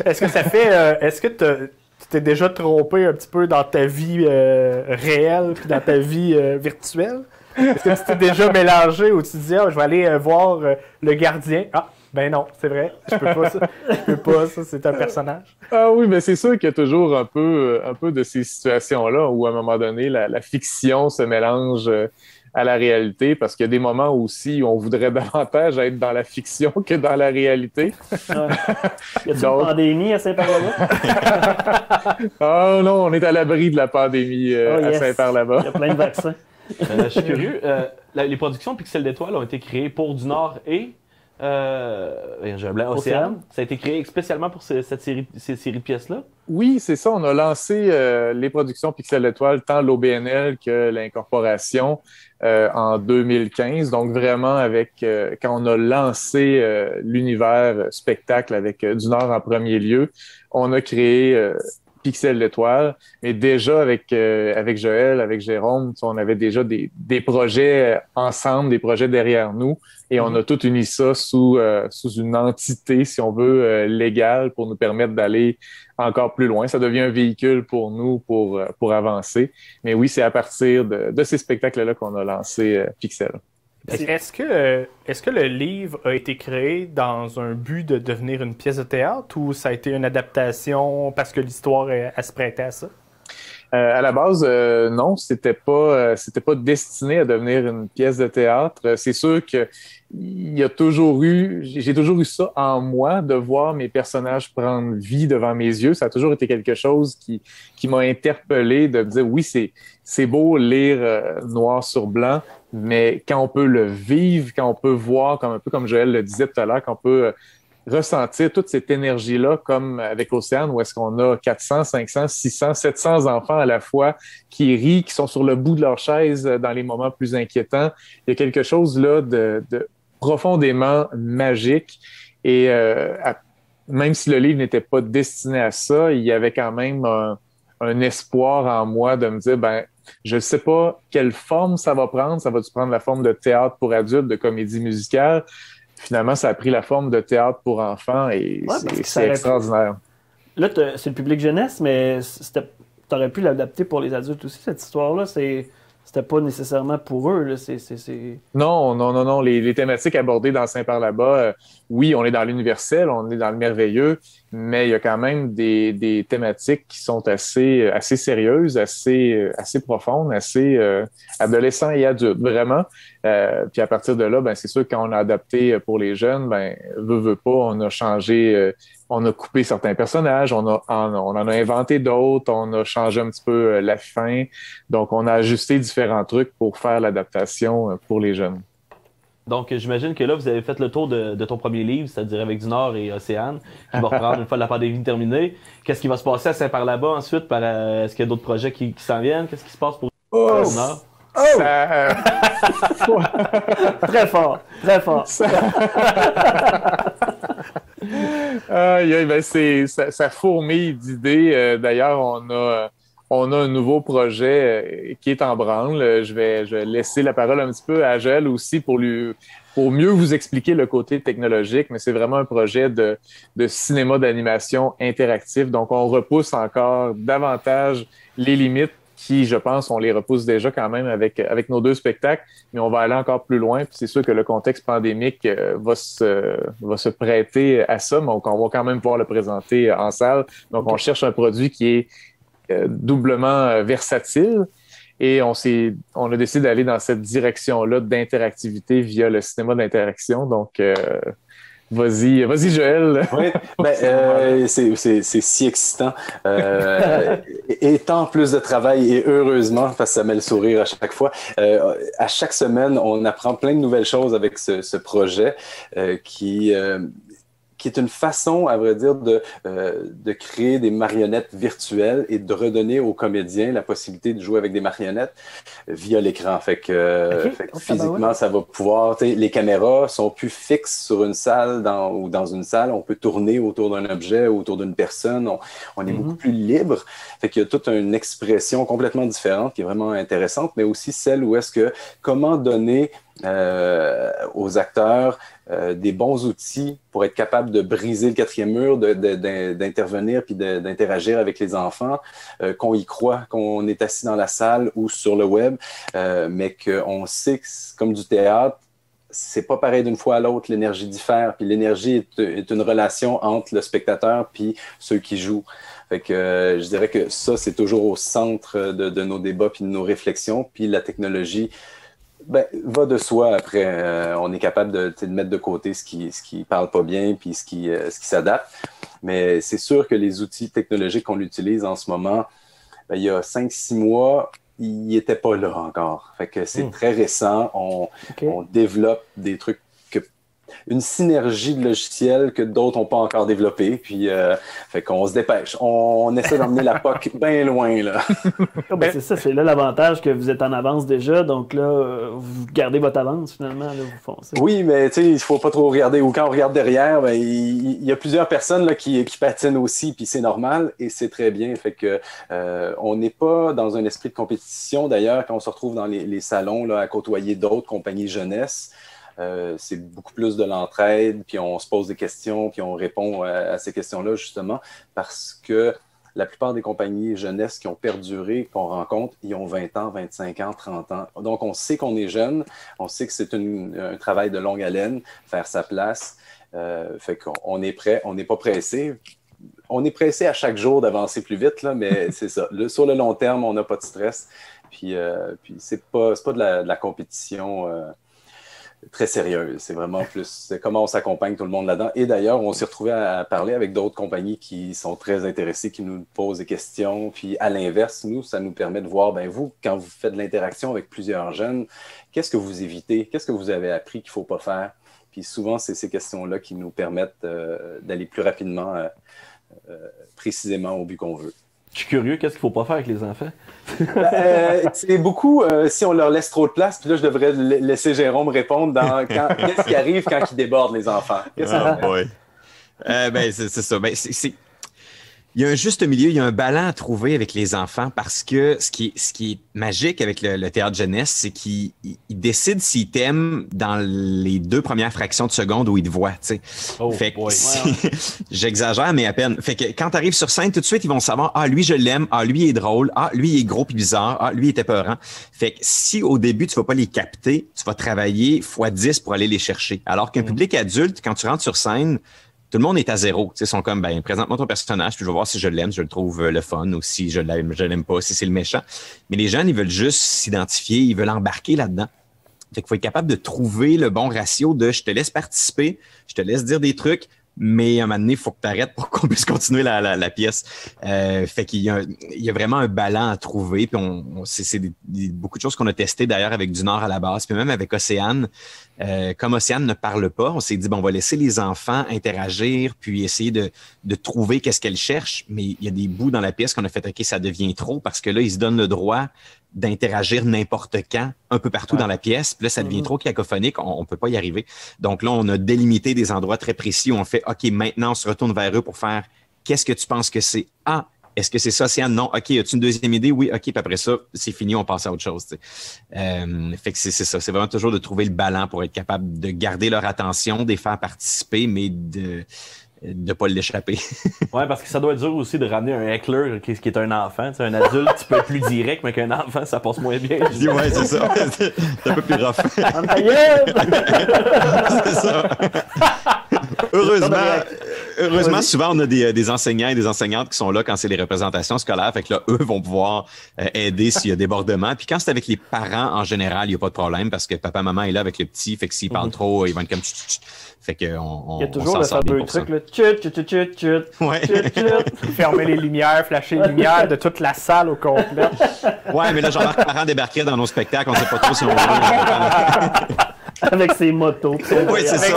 Est-ce que ça fait... est-ce que tu t'es déjà trompé un petit peu dans ta vie réelle puis dans ta vie virtuelle? Est-ce que tu t'es déjà mélangé ou tu te dis « Ah, je vais aller voir le gardien. » Ah, ben non, c'est vrai, je peux pas ça. Je peux pas ça, c'est un personnage. Ah oui, mais c'est sûr qu'il y a toujours un peu de ces situations-là où, à un moment donné, la fiction se mélange à la réalité, parce qu'il y a des moments aussi où on voudrait davantage être dans la fiction que dans la réalité. Y a-t-il une pandémie à Saint-Parlabas? Oh non, on est à l'abri de la pandémie à Saint-Parlabas. Il y a plein de vaccins. Je suis curieux. Les productions Pixel d'étoiles ont été créées pour du Nord et j'ai un blanc, Océane. Ça a été créé spécialement pour ces séries de pièces-là? Oui, c'est ça. On a lancé les productions Pixel d'étoiles, tant l'OBNL que l'incorporation en 2015. Donc vraiment quand on a lancé l'univers spectacle avec du Nord en premier lieu, on a créé Pixel d'étoiles, mais déjà avec Joël, avec Jérôme, on avait déjà des projets ensemble, des projets derrière nous, et on a tout uni ça sous une entité, si on veut, légale pour nous permettre d'aller encore plus loin. Ça devient un véhicule pour nous pour avancer. Mais oui, c'est à partir de ces spectacles-là qu'on a lancé Pixel. Est-ce que le livre a été créé dans un but de devenir une pièce de théâtre ou ça a été une adaptation parce que l'histoire elle se prêtait à ça? À la base, non, c'était pas destiné à devenir une pièce de théâtre. C'est sûr que j'ai toujours eu ça en moi de voir mes personnages prendre vie devant mes yeux. Ça a toujours été quelque chose qui m'a interpellé de me dire oui, c'est beau lire noir sur blanc, mais quand on peut le vivre, quand on peut voir, un peu comme Joël le disait tout à l'heure, quand on peut ressentir toute cette énergie-là, comme avec Océane, où est-ce qu'on a 400, 500, 600, 700 enfants à la fois qui rient, qui sont sur le bout de leur chaise dans les moments plus inquiétants. Il y a quelque chose là de profondément magique. Et même si le livre n'était pas destiné à ça, il y avait quand même un espoir en moi de me dire, je ne sais pas quelle forme ça va prendre. Ça va-tu prendre la forme de théâtre pour adultes, de comédie musicale? Finalement, ça a pris la forme de théâtre pour enfants et c'est extraordinaire. Là, c'est le public jeunesse, mais tu aurais pu l'adapter pour les adultes aussi, cette histoire-là. C'était pas nécessairement pour eux. Là. Non. Les thématiques abordées dans Saint-Parlabas, oui, on est dans l'universel, on est dans le merveilleux, mais il y a quand même des thématiques qui sont assez sérieuses, assez profondes, assez adolescents et adultes, vraiment. Puis à partir de là, c'est sûr que quand on a adapté pour les jeunes, veut pas, on a changé, on a coupé certains personnages, on en a inventé d'autres, on a changé un petit peu la fin. Donc, on a ajusté différents trucs pour faire l'adaptation pour les jeunes. Donc, j'imagine que là, vous avez fait le tour de ton premier livre, c'est-à-dire avec du Nord et Océane, qui va reprendre une fois la pandémie terminée. Qu'est-ce qui va se passer à Saint-Parlabas ensuite? Est-ce qu'il y a d'autres projets qui s'en viennent? Qu'est-ce qui se passe pour le Nord? Oh! Ça... Très fort, très fort. Aïe, aïe, ben ça fourmille d'idées. D'ailleurs, on a un nouveau projet qui est en branle. Je vais laisser la parole un petit peu à Joël aussi pour mieux vous expliquer le côté technologique, mais c'est vraiment un projet de cinéma d'animation interactif. Donc, on repousse encore davantage les limites qui, je pense, on les repousse déjà quand même avec nos 2 spectacles, mais on va aller encore plus loin. Puis c'est sûr que le contexte pandémique va se prêter à ça, mais on va quand même pouvoir le présenter en salle. Donc, on cherche un produit qui est doublement versatile. Et on a décidé d'aller dans cette direction-là d'interactivité via le cinéma d'interaction. Donc, vas-y, Joël. Oui, c'est si excitant. Et tant plus de travail, et heureusement, parce que ça met le sourire à chaque fois. À chaque semaine, on apprend plein de nouvelles choses avec ce projet qui est une façon, à vrai dire, de créer des marionnettes virtuelles et de redonner aux comédiens la possibilité de jouer avec des marionnettes via l'écran. Fait que physiquement, ça va pouvoir... Les caméras sont plus fixes sur une salle ou dans une salle. On peut tourner autour d'un objet, autour d'une personne. On est beaucoup plus libre. Fait qu'il y a toute une expression complètement différente qui est vraiment intéressante, mais aussi celle où est-ce que... Comment donner aux acteurs des bons outils pour être capable de briser le 4e mur, d'intervenir puis d'interagir avec les enfants, qu'on y croit, qu'on est assis dans la salle ou sur le web, mais qu'on sait que c'est comme du théâtre, c'est pas pareil d'une fois à l'autre, l'énergie diffère, puis l'énergie est une relation entre le spectateur puis ceux qui jouent. Fait que je dirais que ça, c'est toujours au centre de nos débats puis de nos réflexions, puis la technologie va de soi après. On est capable de mettre de côté ce qui parle pas bien puis ce qui s'adapte. Mais c'est sûr que les outils technologiques qu'on utilise en ce moment, il y a 5-6 mois, ils n'étaient pas là encore. Fait que c'est très récent. On développe des trucs une synergie de logiciels que d'autres n'ont pas encore développé. Puis, fait qu'on se dépêche. On essaie d'emmener la POC bien loin, là. C'est ça, c'est là l'avantage que vous êtes en avance déjà. Donc là, vous gardez votre avance, finalement. Là, vous foncez. Oui, mais tu sais, il ne faut pas trop regarder. Ou quand on regarde derrière, il y a plusieurs personnes là, qui patinent aussi, puis c'est normal et c'est très bien. Fait que on n'est pas dans un esprit de compétition. D'ailleurs, quand on se retrouve dans les salons là, à côtoyer d'autres compagnies jeunesse, c'est beaucoup plus de l'entraide, puis on se pose des questions, puis on répond à ces questions-là, justement, parce que la plupart des compagnies jeunesse qui ont perduré, qu'on rencontre, ils ont 20 ans, 25 ans, 30 ans. Donc, on sait qu'on est jeune, on sait que c'est un travail de longue haleine, faire sa place. Fait qu'on est prêt, on n'est pas pressé. On est pressé à chaque jour d'avancer plus vite, là, mais c'est ça. Sur le long terme, on n'a pas de stress. Puis c'est pas de la compétition... très sérieuse. C'est vraiment plus comment on s'accompagne tout le monde là-dedans. Et d'ailleurs, on s'est retrouvé à parler avec d'autres compagnies qui sont très intéressées, qui nous posent des questions. Puis à l'inverse, nous, ça nous permet de voir, vous, quand vous faites de l'interaction avec plusieurs jeunes, qu'est-ce que vous évitez? Qu'est-ce que vous avez appris qu'il ne faut pas faire? Puis souvent, c'est ces questions-là qui nous permettent d'aller plus rapidement, précisément au but qu'on veut. Je suis curieux, qu'est-ce qu'il ne faut pas faire avec les enfants? C'est beaucoup si on leur laisse trop de place. Puis là, je devrais laisser Jérôme répondre dans qu'est-ce qui arrive quand ils débordent, les enfants. C'est ça. Il y a un juste milieu, il y a un ballon à trouver avec les enfants parce que ce qui est magique avec le théâtre jeunesse, c'est qu'ils décident s'ils t'aiment dans les 2 premières fractions de seconde où ils te voient. Fait que j'exagère, mais à peine. Fait que quand tu arrives sur scène, tout de suite, ils vont savoir, lui, je l'aime, lui, il est drôle, lui, il est gros puis bizarre, lui, il est épeurant. Fait que si au début, tu vas pas les capter, tu vas travailler x10 pour aller les chercher. Alors qu'un public adulte, quand tu rentres sur scène, tout le monde est à zéro. Ils sont comme, présente-moi ton personnage, puis je vais voir si je l'aime, si je le trouve le fun, ou si je l'aime pas, si c'est le méchant. Mais les jeunes, ils veulent juste s'identifier, ils veulent embarquer là-dedans. Fait qu'il faut être capable de trouver le bon ratio de je te laisse participer, je te laisse dire des trucs, mais à un moment donné, il faut que tu arrêtes pour qu'on puisse continuer la pièce. Fait qu'il y a vraiment un ballon à trouver. Puis c'est beaucoup de choses qu'on a testées d'ailleurs avec Du Nord à la base, puis même avec Océane. Comme Océane ne parle pas, on s'est dit, on va laisser les enfants interagir, puis essayer de trouver qu'est-ce qu'elles cherchent. Mais il y a des bouts dans la pièce qu'on a fait, OK, ça devient trop, parce que là, ils se donnent le droit d'interagir n'importe quand, un peu partout dans la pièce. Puis là, ça devient trop cacophonique, on peut pas y arriver. Donc là, on a délimité des endroits très précis où on fait, OK, maintenant, on se retourne vers eux pour faire, qu'est-ce que tu penses que c'est? Ah, est-ce que c'est ça, Océane? Non. OK, as-tu une deuxième idée? Oui, OK, puis après ça, c'est fini, on passe à autre chose. Fait que c'est ça. C'est vraiment toujours de trouver le ballon pour être capable de garder leur attention, de les faire participer, mais de ne pas l'échapper. Ouais, parce que ça doit être dur aussi de ramener un heckler qui est un enfant. Tu sais, un adulte, tu peux être plus direct, mais qu'un enfant, ça passe moins bien. Ouais, c'est ça. C'est un peu plus rough. C'est ça. Heureusement, souvent, on a des enseignants et des enseignantes qui sont là quand c'est les représentations scolaires. Fait que là, eux vont pouvoir aider s'il y a débordement. Puis quand c'est avec les parents, en général, il n'y a pas de problème parce que papa, maman est là avec le petit. Fait que s'il parle trop, ils vont être comme... Fait que il y a toujours le fameux truc, là. Chut. Ouais. Fermer les lumières, flasher les lumières de toute la salle au complet. Ouais, mais là, Jean-Marc Parent débarquerait dans nos spectacles. On ne sait pas trop si on veut. Avec ses motos. Oui, c'est ça.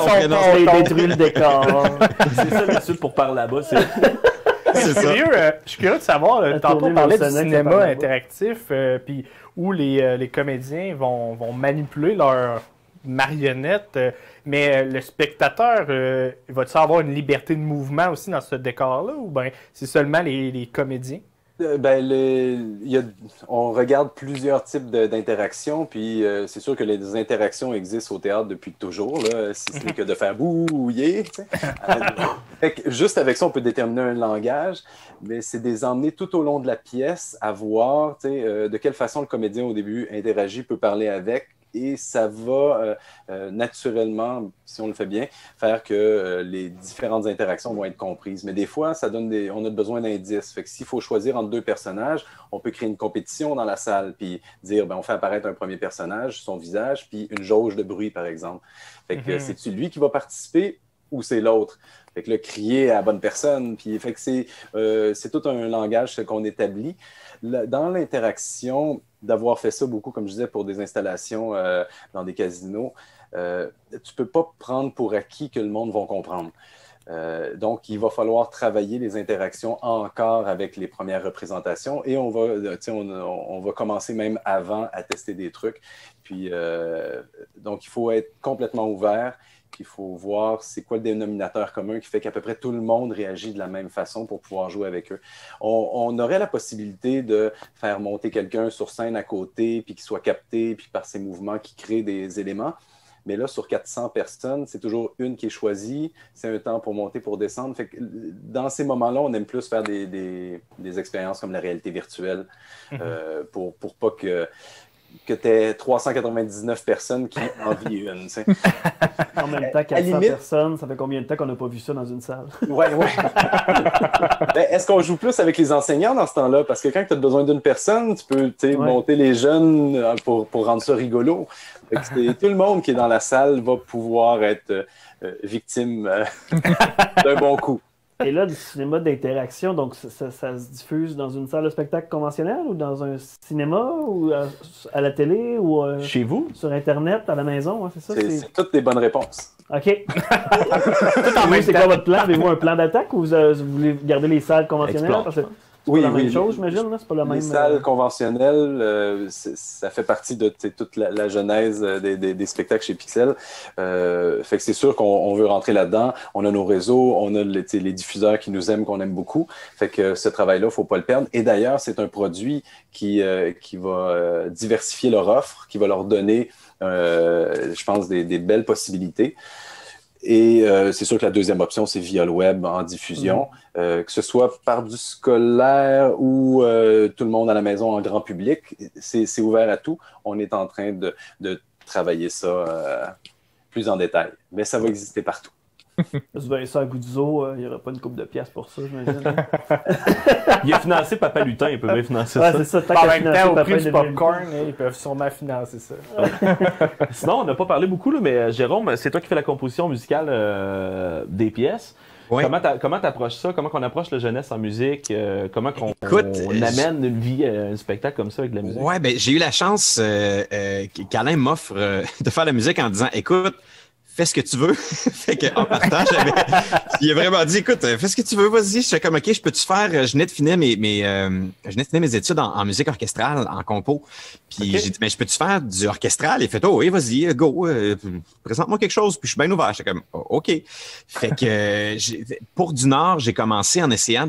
Il détruit le décor. C'est ça le sud pour par là-bas. Je suis curieux de savoir, tantôt on parlait du cinéma interactif, puis où les comédiens vont manipuler leurs marionnettes, mais le spectateur, va-t-il avoir une liberté de mouvement aussi dans ce décor-là, ou bien c'est seulement les comédiens? On regarde plusieurs types d'interactions, puis c'est sûr que les interactions existent au théâtre depuis toujours, là, si ce n'est que de faire bouiller. Juste avec ça, on peut déterminer un langage, mais c'est des emmener tout au long de la pièce à voir de quelle façon le comédien au début interagit, peut parler avec. Et ça va naturellement, si on le fait bien, faire que les différentes interactions vont être comprises. Mais des fois, on a besoin d'indices. Fait que s'il faut choisir entre deux personnages, on peut créer une compétition dans la salle, puis dire, on fait apparaître un premier personnage, son visage, puis une jauge de bruit, par exemple. Fait que c'est-tu lui qui va participer ou c'est l'autre? Fait que là, crier à la bonne personne. Puis, fait que c'est tout un langage qu'on établit. Dans l'interaction, d'avoir fait ça beaucoup, comme je disais, pour des installations dans des casinos, tu ne peux pas prendre pour acquis que le monde va comprendre. Donc, il va falloir travailler les interactions encore avec les premières représentations et on va commencer même avant à tester des trucs. Puis, donc, il faut être complètement ouvert. Il faut voir c'est quoi le dénominateur commun qui fait qu'à peu près tout le monde réagit de la même façon pour pouvoir jouer avec eux. On aurait la possibilité de faire monter quelqu'un sur scène à côté, puis qu'il soit capté, puis par ses mouvements qui créent des éléments. Mais là, sur 400 personnes, c'est toujours une qui est choisie. C'est un temps pour monter, pour descendre. Fait que dans ces moments-là, on aime plus faire des expériences comme la réalité virtuelle pour pas que tu aies 399 personnes qui en vivent une. T'sais. En même temps, 400 personnes, ça fait combien de temps qu'on n'a pas vu ça dans une salle? Ouais. Est-ce qu'on joue plus avec les enseignants dans ce temps-là? Parce que quand tu as besoin d'une personne, tu peux monter les jeunes pour rendre ça rigolo. Tout le monde qui est dans la salle va pouvoir être victime d'un bon coup. Et là, du cinéma d'interaction, donc ça se diffuse dans une salle de spectacle conventionnelle ou dans un cinéma ou à la télé ou chez vous? Sur Internet, à la maison, hein, c'est ça? C'est toutes des bonnes réponses. OK. C'est quoi votre plan? Avez-vous un plan d'attaque ou vous voulez garder les salles conventionnelles? C'est pas la même chose, j'imagine, c'est pas la même... Les salles conventionnelles, ça fait partie de toute la genèse des spectacles chez Pixel. Fait que c'est sûr qu'on veut rentrer là-dedans. On a nos réseaux, on a les diffuseurs qui nous aiment, qu'on aime beaucoup. Fait que ce travail-là, il ne faut pas le perdre. Et d'ailleurs, c'est un produit qui va diversifier leur offre, qui va leur donner, je pense, des belles possibilités. Et c'est sûr que la deuxième option, c'est via le web en diffusion, que ce soit par du scolaire ou tout le monde à la maison en grand public. C'est ouvert à tout. On est en train de travailler ça plus en détail. Mais ça va exister partout. Vous verrez ça à Goudzo, il n'y aura pas une coupe de pièces pour ça, j'imagine. Il a financé Papa Lutin, il peut bien financer ça. C'est ça. En même temps, au prix du popcorn, ils peuvent sûrement financer ça. Sinon, on n'a pas parlé beaucoup, là, mais Jérôme, c'est toi qui fais la composition musicale des pièces. Oui. Comment tu approches ça? Comment on approche la jeunesse en musique? Comment on amène une vie à un spectacle comme ça avec de la musique? Ouais, j'ai eu la chance qu'Alain m'offre de faire la musique en disant, écoute, fais ce que tu veux. Fait que, en partant, il a vraiment dit, écoute, fais ce que tu veux, vas-y. Je suis comme, OK, je peux-tu faire, je venais de finir mes études en musique orchestrale, en compo. Puis j'ai dit, mais je peux-tu faire du orchestral? Il fait, oh oui, vas-y, go, présente-moi quelque chose. Puis je suis bien ouvert. J'étais comme, oh, OK. Fait que, pour du Nord, j'ai commencé en essayant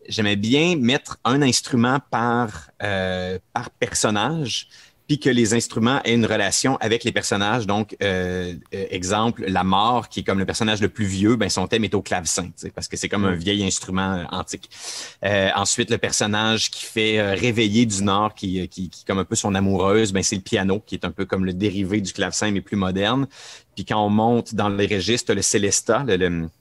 j'aimais bien mettre un instrument par personnage, puis que les instruments aient une relation avec les personnages. Donc, exemple, la mort, qui est comme le personnage le plus vieux, ben son thème est au clavecin, parce que c'est comme un vieil instrument antique. Ensuite, le personnage qui fait réveiller du Nord, qui comme un peu son amoureuse, ben c'est le piano, qui est un peu comme le dérivé du clavecin, mais plus moderne. Puis quand on monte dans les registres, le Célesta,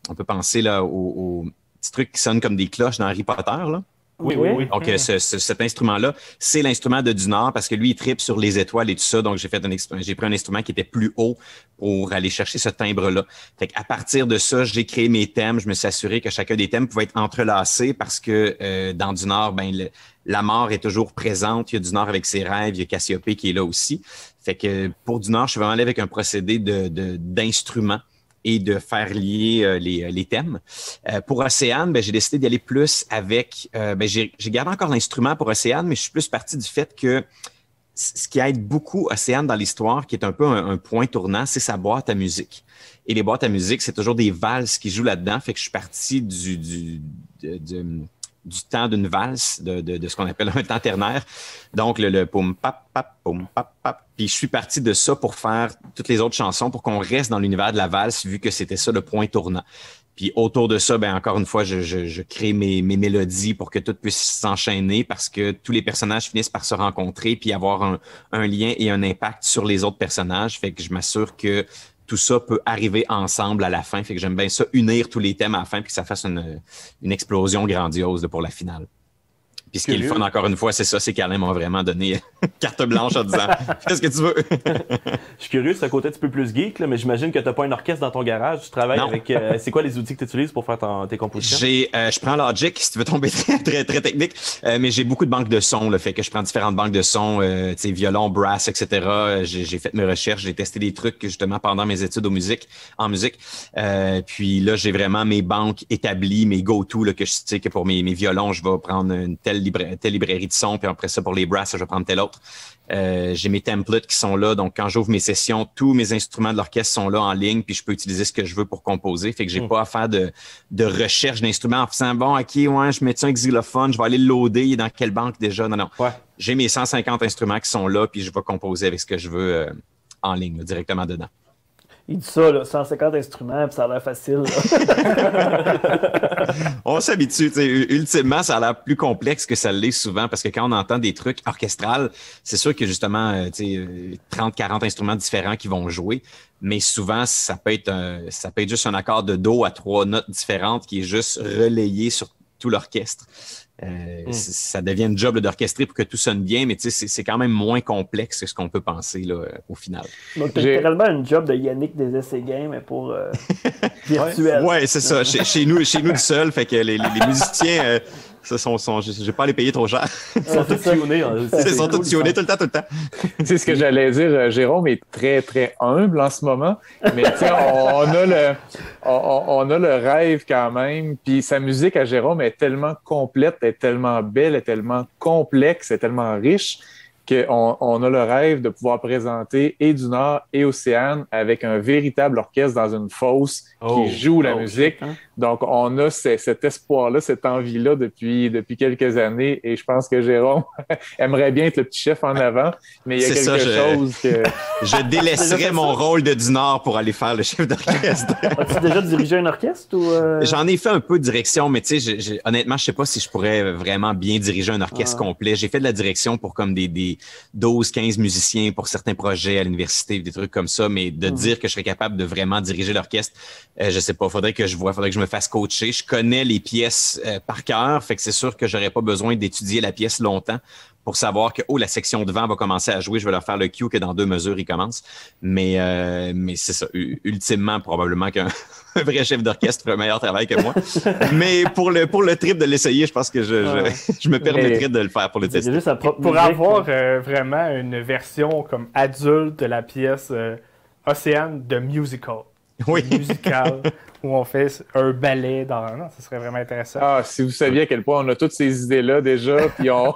on peut penser là au petit truc qui sonne comme des cloches dans Harry Potter, là. Oui. Donc, cet instrument-là, c'est l'instrument de Dunard parce que lui, il tripe sur les étoiles et tout ça. Donc, j'ai pris un instrument qui était plus haut pour aller chercher ce timbre-là. Fait qu'à partir de ça, j'ai créé mes thèmes. Je me suis assuré que chacun des thèmes pouvait être entrelacé parce que dans Dunard, la mort est toujours présente. Il y a Dunard avec ses rêves. Il y a Cassiopée qui est là aussi. Fait que pour Dunard, je suis vraiment allé avec un procédé d'instruments et de faire lier les thèmes. Pour Océane, j'ai décidé d'y aller plus avec... j'ai gardé encore l'instrument pour Océane, mais je suis plus parti du fait que ce qui aide beaucoup Océane dans l'histoire, qui est un peu un point tournant, c'est sa boîte à musique. Et les boîtes à musique, c'est toujours des valses qui jouent là-dedans. Fait que je suis parti du temps d'une valse, de ce qu'on appelle un temps ternaire. Donc, le poum pap pap, poum pap pap. Puis je suis parti de ça pour faire toutes les autres chansons pour qu'on reste dans l'univers de la valse, vu que c'était ça le point tournant. Puis autour de ça, encore une fois, je crée mes mélodies pour que tout puisse s'enchaîner parce que tous les personnages finissent par se rencontrer puis avoir un lien et un impact sur les autres personnages. Fait que je m'assure que tout ça peut arriver ensemble à la fin. Fait que j'aime bien ça, unir tous les thèmes à la fin puis que ça fasse une explosion grandiose pour la finale. Puis ce qui est le fun, encore une fois, c'est ça, c'est qu'Alain m'a vraiment donné carte blanche en disant « Fais ce que tu veux! » Je suis curieux, c'est un côté un petit peu plus geek, là, mais j'imagine que tu n'as pas un orchestre dans ton garage. Tu travailles avec... c'est quoi les outils que tu utilises pour faire tes compositions? Je prends Logic, si tu veux tomber très technique, mais j'ai beaucoup de banques de sons, là, fait que je prends différentes banques de sons, violon, brass, etc. J'ai fait mes recherches, j'ai testé des trucs justement pendant mes études en musique. Puis là, j'ai vraiment mes banques établies, mes go-to, que je sais que pour mes violons, je vais prendre une telle librairie de sons, puis après ça, pour les brasses, je vais prendre tel autre. J'ai mes templates qui sont là, donc quand j'ouvre mes sessions, tous mes instruments de l'orchestre sont là en ligne, puis je peux utiliser ce que je veux pour composer. Fait que j'ai pas à faire de recherche d'instruments en faisant, je mets un xylophone, je vais aller le loader, dans quelle banque déjà? Non. Ouais. J'ai mes 150 instruments qui sont là, puis je vais composer avec ce que je veux en ligne, là, directement dedans. Il dit ça, là, 150 instruments, puis ça a l'air facile. On s'habitue. Ultimement, ça a l'air plus complexe que ça l'est souvent, parce que quand on entend des trucs orchestrales, c'est sûr que justement, 30-40 instruments différents qui vont jouer, mais souvent, ça peut être juste un accord de Do à 3 notes différentes qui est juste relayé sur tout l'orchestre. Ça devient une job d'orchestrer pour que tout sonne bien, mais c'est quand même moins complexe que ce qu'on peut penser là, au final. Donc, c'est littéralement une job de Yannick des essais games, mais pour virtuel. Ouais, c'est ça. Chez nous tout seul, fait que les musiciens... je vais pas les payer trop cher. Ils sont tous tunés. Ils sont tous tunés tout le temps. C'est ce que j'allais dire. Jérôme est très, très humble en ce moment. Mais on a le rêve quand même. Puis sa musique à Jérôme est tellement complète, est tellement belle, est tellement complexe, est tellement riche qu'on a le rêve de pouvoir présenter et du Nord et Océane avec un véritable orchestre dans une fosse qui joue la musique. Donc, on a cet espoir-là, cette envie-là depuis quelques années et je pense que Jérôme aimerait bien être le petit chef en avant, mais il y a quelque chose que... Je délaisserais mon rôle de du Nord pour aller faire le chef d'orchestre. As-tu déjà dirigé un orchestre? J'en ai fait un peu de direction, mais honnêtement, je sais pas si je pourrais vraiment bien diriger un orchestre complet. J'ai fait de la direction pour comme des 12-15 musiciens pour certains projets à l'université, des trucs comme ça, mais de dire que je serais capable de vraiment diriger l'orchestre, je sais pas, faudrait que je me fasse coacher. Je connais les pièces par cœur, fait que c'est sûr que j'aurais pas besoin d'étudier la pièce longtemps pour savoir que la section de vent va commencer à jouer, je vais leur faire le cue que dans 2 mesures, il commence. Mais c'est ça, ultimement, probablement qu'un vrai chef d'orchestre ferait un meilleur travail que moi. Mais pour le trip de l'essayer, je pense que je me permettrais de le faire pour le tester. Pour avoir vraiment une version comme adulte de la pièce Océane de musical. Oui. Musical, où on fait un ballet dans... Non, ça serait vraiment intéressant. Ah, si vous saviez à quel point on a toutes ces idées-là déjà, puis on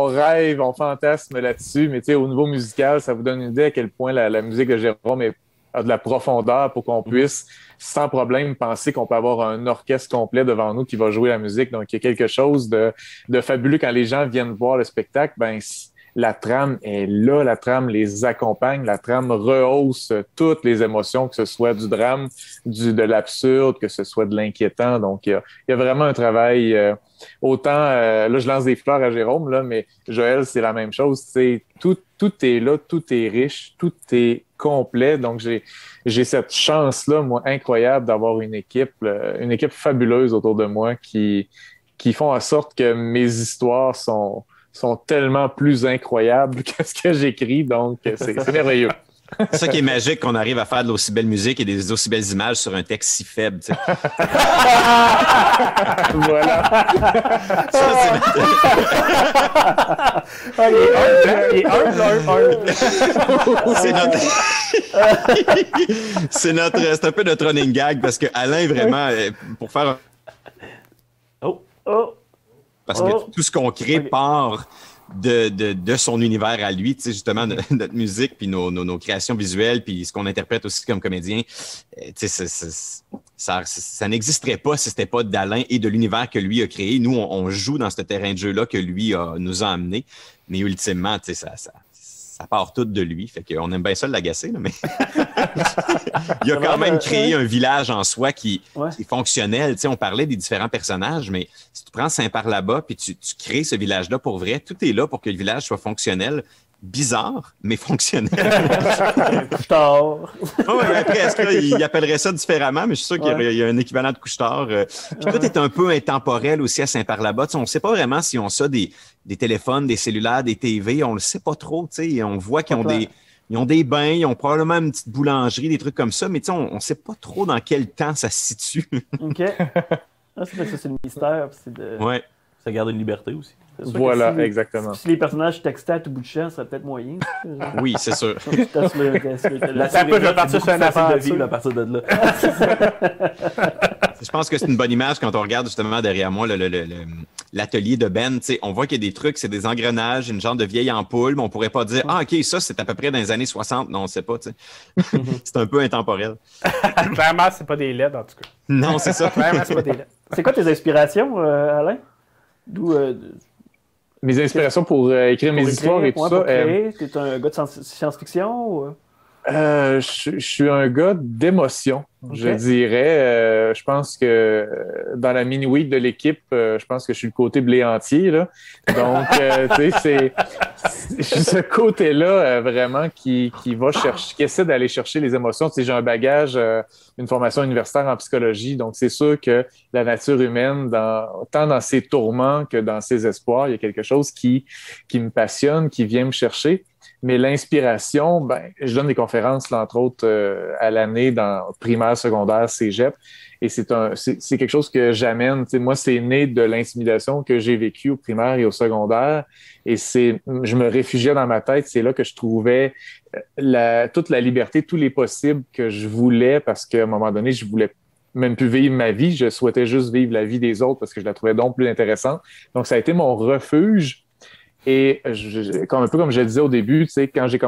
rêve, on fantasme là-dessus, mais tu sais, au niveau musical, ça vous donne une idée à quel point la musique de Jérôme a de la profondeur pour qu'on puisse, sans problème, penser qu'on peut avoir un orchestre complet devant nous qui va jouer la musique. Donc, il y a quelque chose de fabuleux quand les gens viennent voir le spectacle. Ben, la trame est là, la trame les accompagne, la trame rehausse toutes les émotions, que ce soit du drame, de l'absurde, que ce soit de l'inquiétant. Donc, il y a vraiment un travail, autant, là, je lance des fleurs à Jérôme, là, mais Joël, c'est la même chose. Tout est là, tout est riche, tout est complet. Donc, j'ai cette chance-là, moi, incroyable d'avoir une équipe fabuleuse autour de moi qui font en sorte que mes histoires sont tellement plus incroyables que ce que j'écris. Donc, c'est merveilleux. C'est ça qui est magique, qu'on arrive à faire de l'aussi belle musique et des aussi belles images sur un texte si faible. Tu sais. Voilà. C'est un peu notre running gag parce que Alain, vraiment, pour faire parce que tout ce qu'on crée part de son univers à lui, tu sais, justement, notre musique, puis nos créations visuelles, puis ce qu'on interprète aussi comme comédien, tu sais, ça n'existerait pas si c'était pas d'Alain et de l'univers que lui a créé. Nous, on joue dans ce terrain de jeu-là que lui nous a amené, mais ultimement, tu sais, ça part tout de lui. Fait qu'on aime bien ça l'agacer, là, mais il a quand même créé un village en soi qui est fonctionnel. Tu sais, on parlait des différents personnages, mais si tu prends Saint-Par-là-bas puis tu crées ce village-là pour vrai, tout est là pour que le village soit fonctionnel. Bizarre, mais fonctionnel. Couche-tard. Après, est-ce qu'il appellerait ça différemment? Mais je suis sûr qu'il y a un équivalent de couche-tard. Puis tout est un peu intemporel aussi à Saint-Par-là-Bas. Tu sais, on ne sait pas vraiment s'ils ont ça, des téléphones, des cellulaires, des TV. On ne le sait pas trop. Tu sais. On voit qu'ils ont des bains, ils ont probablement une petite boulangerie, des trucs comme ça. Mais tu sais, on ne sait pas trop dans quel temps ça se situe. OK. C'est le mystère. Ouais. Ça garde une liberté aussi. Voilà, exactement. Si les personnages textaient à tout bout de champ, ça serait peut-être moyen. Oui, c'est sûr. Je vais partir sur un affaire de vie à partir de là. Je pense que c'est une bonne image quand on regarde justement derrière moi l'atelier de Ben. T'sais, on voit qu'il y a des trucs, c'est des engrenages, une genre de vieille ampoule, mais on pourrait pas dire « Ah, OK, ça, c'est à peu près dans les années 60. » Non, on ne sait pas. C'est un peu intemporel. Clairement, c'est pas des LED, en tout cas. Non, c'est ça. Clairement, c'est pas des LED. C'est quoi tes inspirations, Alain? D'où... Mes inspirations pour écrire mes histoires et tout ça. T'es un gars de science-fiction ou... Je suis un gars d'émotion, je dirais. Je pense que dans la mini-week de l'équipe, je pense que je suis le côté blé entier, là. Donc, tu sais, c'est ce côté-là vraiment qui va chercher, qui essaie d'aller chercher les émotions. Tu sais, j'ai un bagage, une formation universitaire en psychologie, donc c'est sûr que la nature humaine, tant dans ses tourments que dans ses espoirs, il y a quelque chose qui me passionne, qui vient me chercher. Mais l'inspiration, je donne des conférences, là, entre autres, à l'année dans primaire, secondaire, cégep. Et c'est quelque chose que j'amène. Tu sais, moi, c'est né de l'intimidation que j'ai vécue au primaire et au secondaire. Et je me réfugiais dans ma tête. C'est là que je trouvais toute la liberté, tous les possibles que je voulais, parce qu'à un moment donné, je voulais même plus vivre ma vie. Je souhaitais juste vivre la vie des autres parce que je la trouvais donc plus intéressante. Donc, ça a été mon refuge. Et un peu comme je le disais au début, tu sais, quand j'ai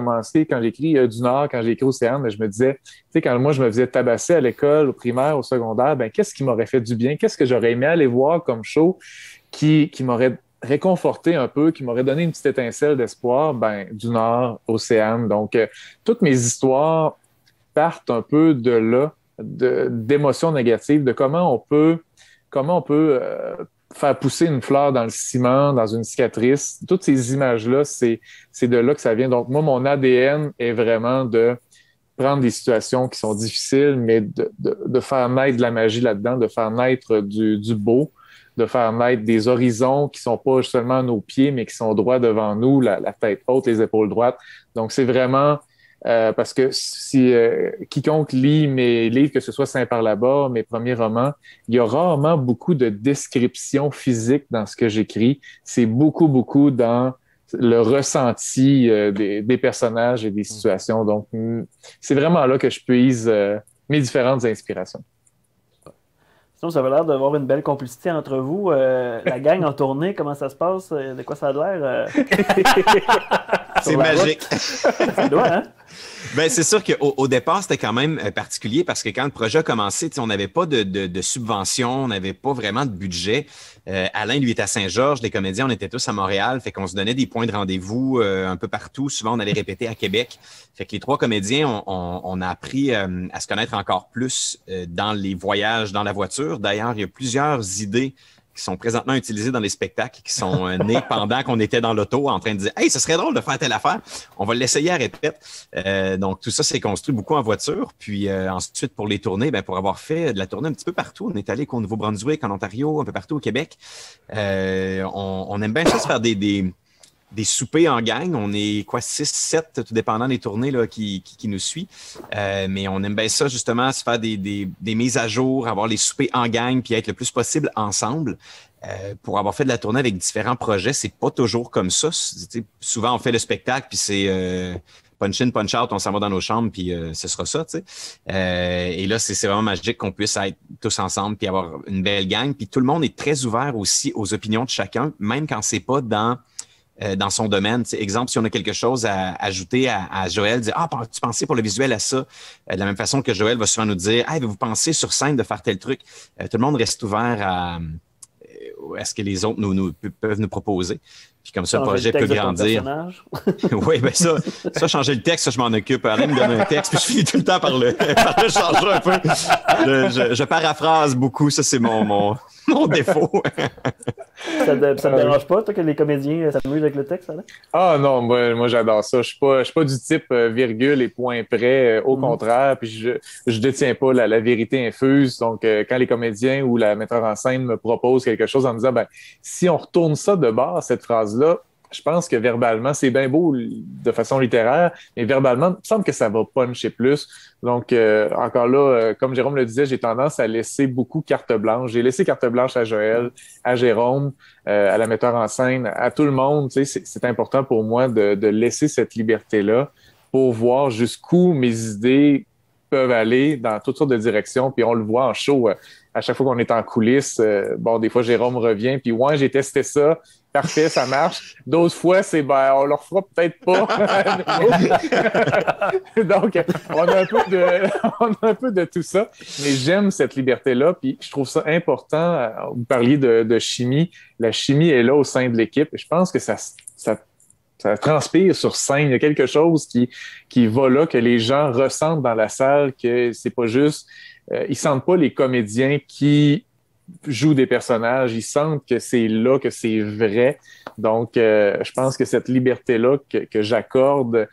écrit du Nord, quand j'ai écrit Océane, je me disais, tu sais, quand moi je me faisais tabasser à l'école, au primaire, au secondaire, qu'est-ce qui m'aurait fait du bien? Qu'est-ce que j'aurais aimé aller voir comme show qui m'aurait réconforté un peu, qui m'aurait donné une petite étincelle d'espoir? Du Nord, Océane. Donc, toutes mes histoires partent un peu de là, d'émotions négatives, de comment on peut faire pousser une fleur dans le ciment, dans une cicatrice. Toutes ces images-là, c'est de là que ça vient. Donc, moi, mon ADN est vraiment de prendre des situations qui sont difficiles, mais de faire naître de la magie là-dedans, de faire naître du beau, de faire naître des horizons qui sont pas seulement à nos pieds, mais qui sont droits devant nous, la tête haute, les épaules droites. Donc, c'est vraiment... parce que si quiconque lit mes livres, que ce soit Saint-Par-là-bas, mes premiers romans, il y a rarement beaucoup de descriptions physiques dans ce que j'écris. C'est beaucoup dans le ressenti des personnages et des situations. Donc, c'est vraiment là que je puise mes différentes inspirations. Sinon, ça avait l'air d'avoir une belle complicité entre vous. La gang en tournée, comment ça se passe? De quoi ça a l'air? C'est magique. Ça doit, hein? Ben, c'est sûr qu'au départ, c'était quand même particulier parce que quand le projet a commencé, on n'avait pas de subvention, on n'avait pas vraiment de budget. Alain, lui, est à Saint-Georges. Les comédiens, on était tous à Montréal. Fait qu'on se donnait des points de rendez-vous un peu partout. Souvent, on allait répéter à Québec. Fait que les 3 comédiens, on a appris à se connaître encore plus dans les voyages, dans la voiture. D'ailleurs, il y a plusieurs idées qui sont présentement utilisés dans les spectacles, qui sont nés pendant qu'on était dans l'auto en train de dire « Hey, ce serait drôle de faire telle affaire, on va l'essayer à répète. » Donc, tout ça s'est construit beaucoup en voiture. Puis ensuite, pour les tournées, pour avoir fait de la tournée un petit peu partout, on est allé au Nouveau-Brunswick, en Ontario, un peu partout au Québec. On aime bien ça se faire des soupers en gang. On est 6, 7, tout dépendant des tournées là, qui nous suit. Mais on aime bien ça, justement, se faire des mises à jour, avoir les soupers en gang, puis être le plus possible ensemble. Pour avoir fait de la tournée avec différents projets, c'est pas toujours comme ça. Souvent, on fait le spectacle, puis c'est punch in, punch out, on s'en va dans nos chambres, puis ce sera ça. Et là, c'est vraiment magique qu'on puisse être tous ensemble, puis avoir une belle gang. Puis tout le monde est très ouvert aussi aux opinions de chacun, même quand c'est pas dans son domaine. Exemple, si on a quelque chose à ajouter à Joël, dire « Ah, tu pensais pour le visuel à ça? » De la même façon que Joël va souvent nous dire « Hey, vous pensez sur scène de faire tel truc? » Tout le monde reste ouvert à ce que les autres peuvent nous proposer. Puis comme ça, le projet peut grandir. Oui, bien ça, changer le texte, ça, je m'en occupe. Alain me donne un texte, puis je finis tout le temps par le changer un peu. Je paraphrase beaucoup, ça, c'est mon défaut. Ça te dérange pas, toi, que les comédiens s'amusent avec le texte, Alain? Ah non, moi j'adore ça. Je suis pas du type virgule et point près. Au contraire, puis je détiens pas la vérité infuse. Donc, quand les comédiens ou la metteur en scène me propose quelque chose en me disant, si on retourne ça de base, cette phrase-là, je pense que verbalement, c'est bien beau de façon littéraire, mais verbalement, il me semble que ça va puncher plus. Donc, encore là, comme Jérôme le disait, j'ai tendance à laisser beaucoup carte blanche. J'ai laissé carte blanche à Joël, à Jérôme, à la metteur en scène, à tout le monde. Tu sais, c'est important pour moi de laisser cette liberté-là pour voir jusqu'où mes idées peuvent aller dans toutes sortes de directions. Puis on le voit en show. À chaque fois qu'on est en coulisses, des fois, Jérôme revient, puis ouais, j'ai testé ça. Parfait, ça marche. D'autres fois, c'est on le refera peut-être pas. Donc, on a un peu de tout ça. Mais j'aime cette liberté-là, puis je trouve ça important. Vous parliez de chimie. La chimie est là au sein de l'équipe. Et je pense que ça transpire sur scène. Il y a quelque chose qui va là, que les gens ressentent dans la salle, que c'est pas juste... ils sentent pas les comédiens qui jouent des personnages, ils sentent que c'est là, que c'est vrai. Donc, je pense que cette liberté-là que j'accorde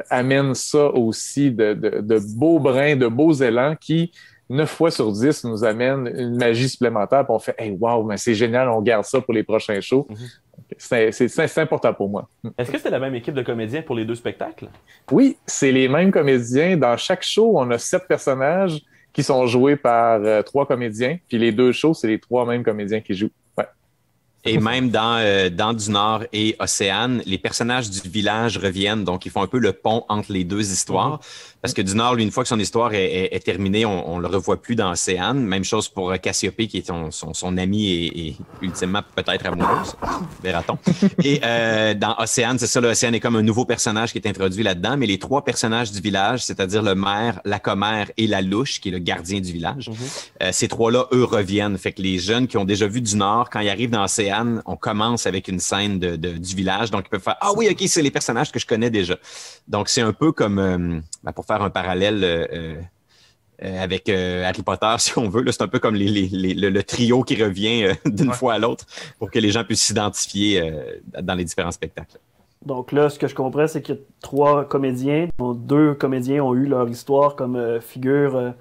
amène ça aussi de beaux brins, de beaux élans qui, 9 fois sur 10, nous amènent une magie supplémentaire. Puis on fait « Hey, wow, mais c'est génial, on garde ça pour les prochains shows. C'est important pour moi. Est-ce que c'est la même équipe de comédiens pour les 2 spectacles? Oui, c'est les mêmes comédiens. Dans chaque show, on a 7 personnages qui sont joués par 3 comédiens. Puis les 2 shows, c'est les 3 mêmes comédiens qui jouent. Ouais. Et même dans Du Nord et Océane, les personnages du village reviennent. Donc, ils font un peu le pont entre les 2 histoires. Parce que Du Nord, lui, une fois que son histoire est terminée, on le revoit plus dans Océane. Même chose pour Cassiope, qui est son ami et ultimement peut-être amoureuse. Verra-t-on. Et dans Océane, c'est ça, Océane est comme un nouveau personnage qui est introduit là-dedans. Mais les 3 personnages du village, c'est-à-dire le maire, la commère et la louche, qui est le gardien du village, ces 3-là, eux, reviennent. Fait que les jeunes qui ont déjà vu Du Nord, quand ils arrivent dans Océane, on commence avec une scène du village. Donc, ils peuvent faire « Ah oui, OK, c'est les personnages que je connais déjà. » Donc, c'est un peu comme, pour faire un parallèle avec Harry Potter, si on veut, là, c'est un peu comme le trio qui revient d'une fois à l'autre pour que les gens puissent s'identifier dans les différents spectacles. Donc là, ce que je comprends, c'est qu'il y a 3 comédiens, dont 2 comédiens ont eu leur histoire comme figure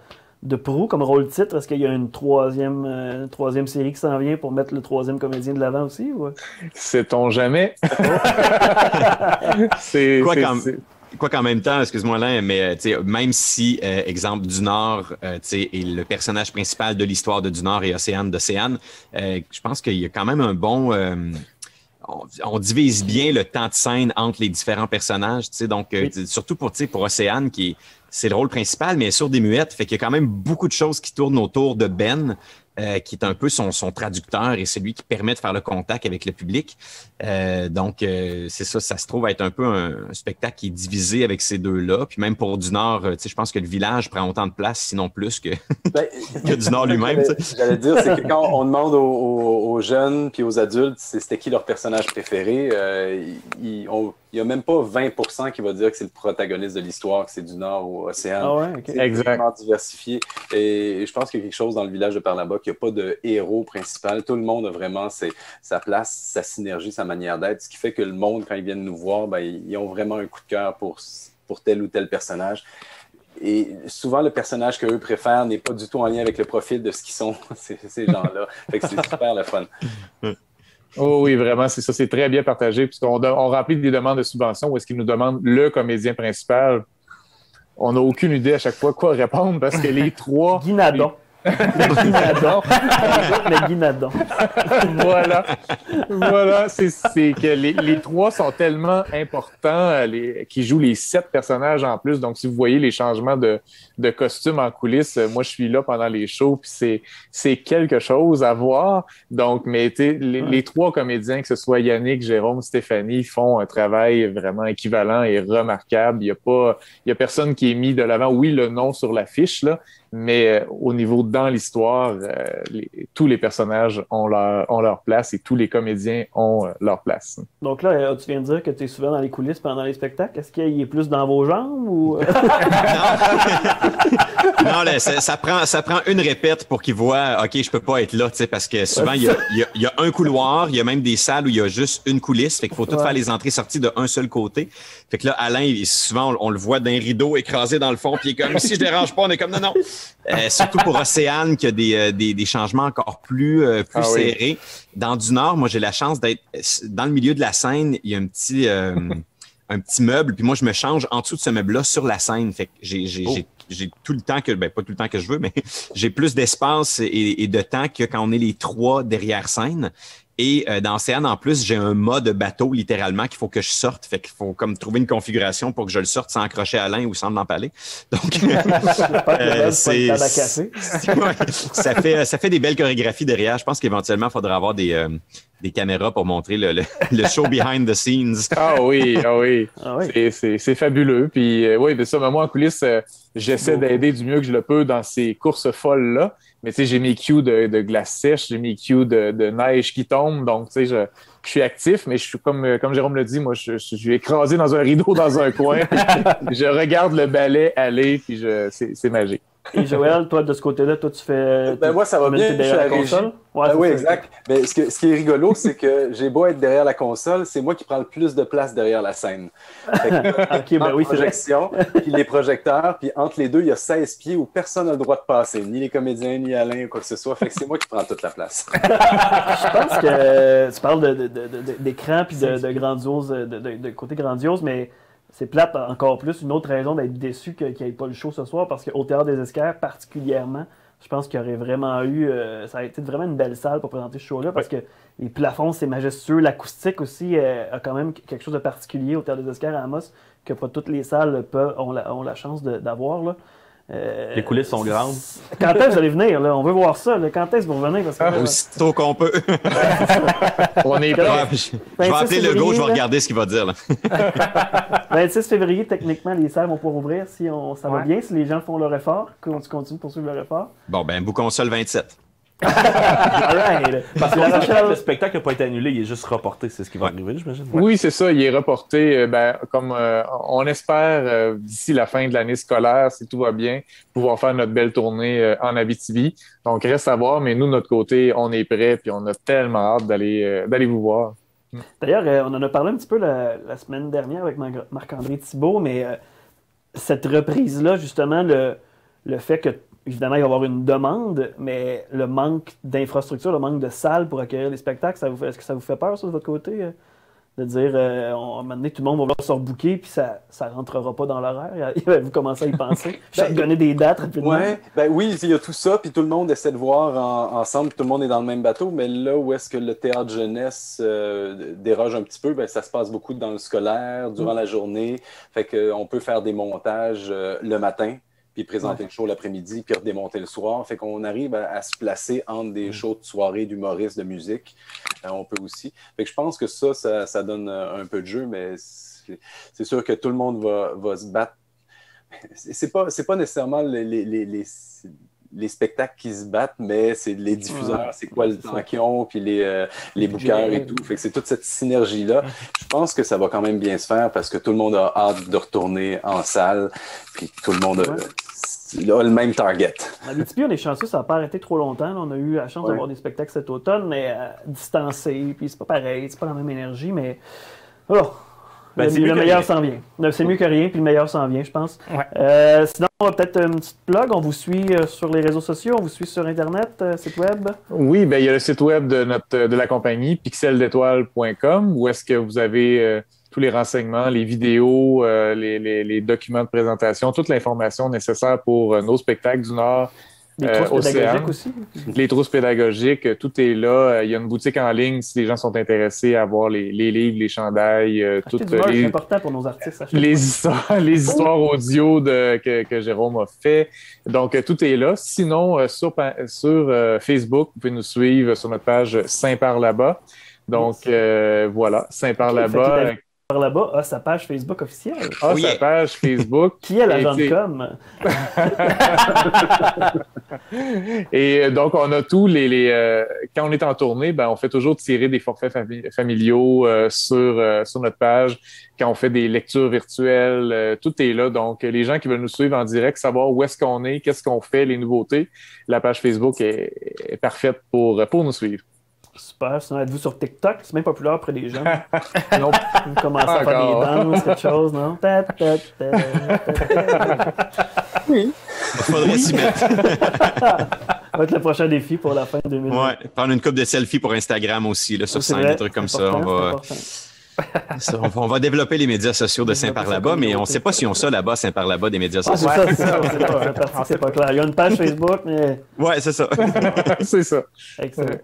de proue, comme rôle-titre. Est-ce qu'il y a une troisième série qui s'en vient pour mettre le 3e comédien de l'avant aussi? Ou... Sait-on jamais? Quoi qu'en même temps, excuse-moi Alain, mais même si, exemple, Du Nord est le personnage principal de l'histoire de Du Nord et Océane d'Océane, je pense qu'il y a quand même un bon on divise bien le temps de scène entre les différents personnages, tu sais, donc surtout pour Océane c'est le rôle principal, mais elle est sourde et muette, fait qu'il y a quand même beaucoup de choses qui tournent autour de Ben, qui est un peu son traducteur et celui qui permet de faire le contact avec le public. Donc, c'est ça, ça se trouve être un peu un spectacle qui est divisé avec ces deux-là. Puis même pour Du Nord, je pense que le village prend autant de place, sinon plus que, que Du Nord lui-même. J'allais dire, c'est que quand on demande aux jeunes puis aux adultes c'était qui leur personnage préféré, il n'y a même pas 20% qui va dire que c'est le protagoniste de l'histoire, que c'est Du Nord ou Océane. Ah ouais, okay. C'est vraiment diversifié. Et je pense qu'il y a quelque chose dans le village de Parlabas, qu'il n'y a pas de héros principal. Tout le monde a vraiment sa place, sa synergie, sa manière d'être, ce qui fait que le monde, quand ils viennent nous voir, ils ont vraiment un coup de cœur pour tel ou tel personnage. Et souvent, le personnage qu'eux préfèrent n'est pas du tout en lien avec le profil de ce qu'ils sont, ces gens-là. Fait que c'est super le fun. Oh oui, vraiment, c'est ça, c'est très bien partagé, puisqu'on remplit des demandes de subvention où est-ce qu'ils nous demandent le comédien principal. On n'a aucune idée à chaque fois quoi répondre parce que les trois... Guinadon. Le Guinadon. Voilà, c'est que les trois sont tellement importants, qui jouent les 7 personnages en plus. Donc, si vous voyez les changements de costumes en coulisses, moi, je suis là pendant les shows, puis c'est quelque chose à voir. Donc, mais les 3 comédiens, que ce soit Yannick, Jérôme, Stéphanie, font un travail vraiment équivalent et remarquable. Il y a personne qui est mis de l'avant. Oui, le nom sur l'affiche, là, mais au niveau dans l'histoire, tous les personnages ont leur place et tous les comédiens ont leur place. Donc là, tu viens de dire que tu es souvent dans les coulisses pendant les spectacles. Est-ce qu'il est plus dans vos jambes ou... Non, là, ça prend une répète pour qu'ils voient « OK, je peux pas être là », tu sais, parce que souvent, il y a un couloir, il y a même des salles où il y a juste une coulisse, fait qu'il faut tout faire les entrées-sorties d'un seul côté. Fait que là, Alain, souvent, on le voit d'un rideau écrasé dans le fond, puis il est comme « Si je dérange pas », on est comme « Non, non ». Surtout pour Océane, qui a des changements encore plus serrés. Oui. Dans Du Nord, moi, j'ai la chance d'être dans le milieu de la scène. Il y a un petit meuble, puis moi, je me change en dessous de ce meuble-là sur la scène. Fait que j'ai tout le temps pas tout le temps que je veux, mais j'ai plus d'espace et de temps que quand on est les 3 derrière scène. Et dans Océane, en plus, j'ai un mode bateau, littéralement, qu'il faut que je sorte. Fait qu'il faut comme trouver une configuration pour que je le sorte sans accrocher à Alain ou sans l'empaler. Donc, ça fait des belles chorégraphies derrière. Je pense qu'éventuellement, il faudra avoir des caméras pour montrer le show behind the scenes. Ah oui. C'est fabuleux. Puis oui, mais ça, moi, en coulisses, j'essaie d'aider du mieux que je le peux dans ces courses folles-là. Mais tu sais, j'ai mes cues de glace sèche, j'ai mes cues de neige qui tombe. Donc, tu sais, je suis actif, mais je suis comme Jérôme le dit, moi, je suis écrasé dans un rideau dans un coin. Je regarde le ballet aller, puis c'est magique. Et Joël, toi, de ce côté-là, toi, tu fais... moi, ça va bien, je suis à la console. Ouais, oui, exact. Mais ce qui est rigolo, c'est que j'ai beau être derrière la console, c'est moi qui prends le plus de place derrière la scène. OK, ben oui, projection, puis les projecteurs, puis entre les deux, il y a 16 pieds où personne n'a le droit de passer, ni les comédiens, ni Alain, ou quoi que ce soit. Fait que c'est moi qui prends toute la place. Je pense que tu parles d'écran puis de grandiose, de côté grandiose, mais... C'est plate encore plus. Une autre raison d'être déçu qu'il n'y ait pas le show ce soir, parce qu'au Théâtre des Esquerres, particulièrement, je pense qu'il y aurait vraiment eu... ça a été vraiment une belle salle pour présenter ce show-là, parce que les plafonds, c'est majestueux. L'acoustique aussi a quand même quelque chose de particulier au Théâtre des Esquerres à Amos, que pas toutes les salles ont la chance d'avoir, là. Les coulisses sont grandes. Quand est-ce que vous allez venir? Là? On veut voir ça. Là. Quand est-ce que vous revenez? Parce que, aussitôt qu'on peut. On est prêts. Je vais appeler Legault, je vais regarder ce qu'il va dire. Là. 26 février, techniquement, les salles vont pouvoir ouvrir si ça va bien, si les gens font leur effort, qu'on continue de poursuivre leur effort. Bon, ben, bouquons ça le 27. Right. Parce que le spectacle n'a pas été annulé, il est juste reporté, c'est ce qui va arriver, j'imagine. Oui, c'est ça, il est reporté, comme on espère d'ici la fin de l'année scolaire, si tout va bien, pouvoir faire notre belle tournée en Abitibi. Donc reste à voir, mais nous, de notre côté, on est prêts, puis on a tellement hâte d'aller vous voir. D'ailleurs, on en a parlé un petit peu la semaine dernière avec Marc-André Thibault, mais cette reprise-là, justement, le fait que évidemment, il va y avoir une demande, mais le manque d'infrastructure, le manque de salles pour accueillir les spectacles, est-ce que ça vous fait peur, ça, de votre côté? de dire, à un moment donné, tout le monde va vouloir se rebooker, puis ça rentrera pas dans l'horaire. Vous commencez à y penser. Donner des dates rapidement. Ouais, oui, il y a tout ça, puis tout le monde essaie de voir ensemble, tout le monde est dans le même bateau, mais là où est-ce que le théâtre jeunesse déroge un petit peu, ça se passe beaucoup dans le scolaire, durant la journée, fait qu'on peut faire des montages le matin, puis présenter le show l'après-midi, puis redémonter le soir. Fait qu'on arrive à se placer entre des shows de soirée d'humoristes, de musique. On peut aussi. Fait que je pense que ça donne un peu de jeu, mais c'est sûr que tout le monde va se battre. C'est pas nécessairement les spectacles qui se battent, mais c'est les diffuseurs, c'est quoi le temps qu'ils ont, puis les bookers et tout. Fait que c'est toute cette synergie-là. Je pense que ça va quand même bien se faire parce que tout le monde a hâte de retourner en salle, puis tout le monde a le même target. À l'UTP, on est chanceux, ça n'a pas arrêté trop longtemps. Là, on a eu la chance d'avoir des spectacles cet automne, mais distancés, puis c'est pas pareil, c'est pas la même énergie, mais... le meilleur s'en vient. C'est mieux que rien, puis le meilleur s'en vient, je pense. Ouais. Sinon, on va peut-être une petite plug. On vous suit sur les réseaux sociaux, on vous suit sur Internet, site web. Oui, il y a le site web de la compagnie, pixeldétoile.com, où est-ce que vous avez tous les renseignements, les vidéos, les documents de présentation, toute l'information nécessaire pour nos spectacles du Nord. Les trousses pédagogiques aussi. Les trousses pédagogiques, tout est là. Il y a une boutique en ligne si les gens sont intéressés à voir les livres, les chandails. C'est important pour nos artistes. Les histoires audio que Jérôme a fait. Donc, tout est là. Sinon, sur Facebook, vous pouvez nous suivre sur notre page Saint-Par-là-bas. Donc, voilà, Saint-Par-là-bas. Là-bas a sa page Facebook officielle. Sa page Facebook. Qui est l'agent de com? Et donc, on a tous quand on est en tournée, on fait toujours tirer des forfaits familiaux sur notre page. Quand on fait des lectures virtuelles, tout est là. Donc, les gens qui veulent nous suivre en direct, savoir où est-ce qu'on est, qu'est-ce qu'on fait, les nouveautés, la page Facebook est parfaite pour nous suivre. Super. Sinon, êtes-vous sur TikTok? C'est même populaire auprès des gens. Non, vous commencez à faire des danses, quelque chose, non? Oui. Il faudrait s'y mettre. Ça va être le prochain défi pour la fin 2020. Ouais, prendre une couple de selfies pour Instagram aussi, là, sur scène, des trucs comme ça. On va développer les médias sociaux de Saint-Par-là-bas, mais on ne sait pas si on ça là-bas, Saint-Par-là-bas, des médias sociaux. C'est pas clair. Il y a une page Facebook, mais... Ouais, c'est ça. C'est ça. Excellent.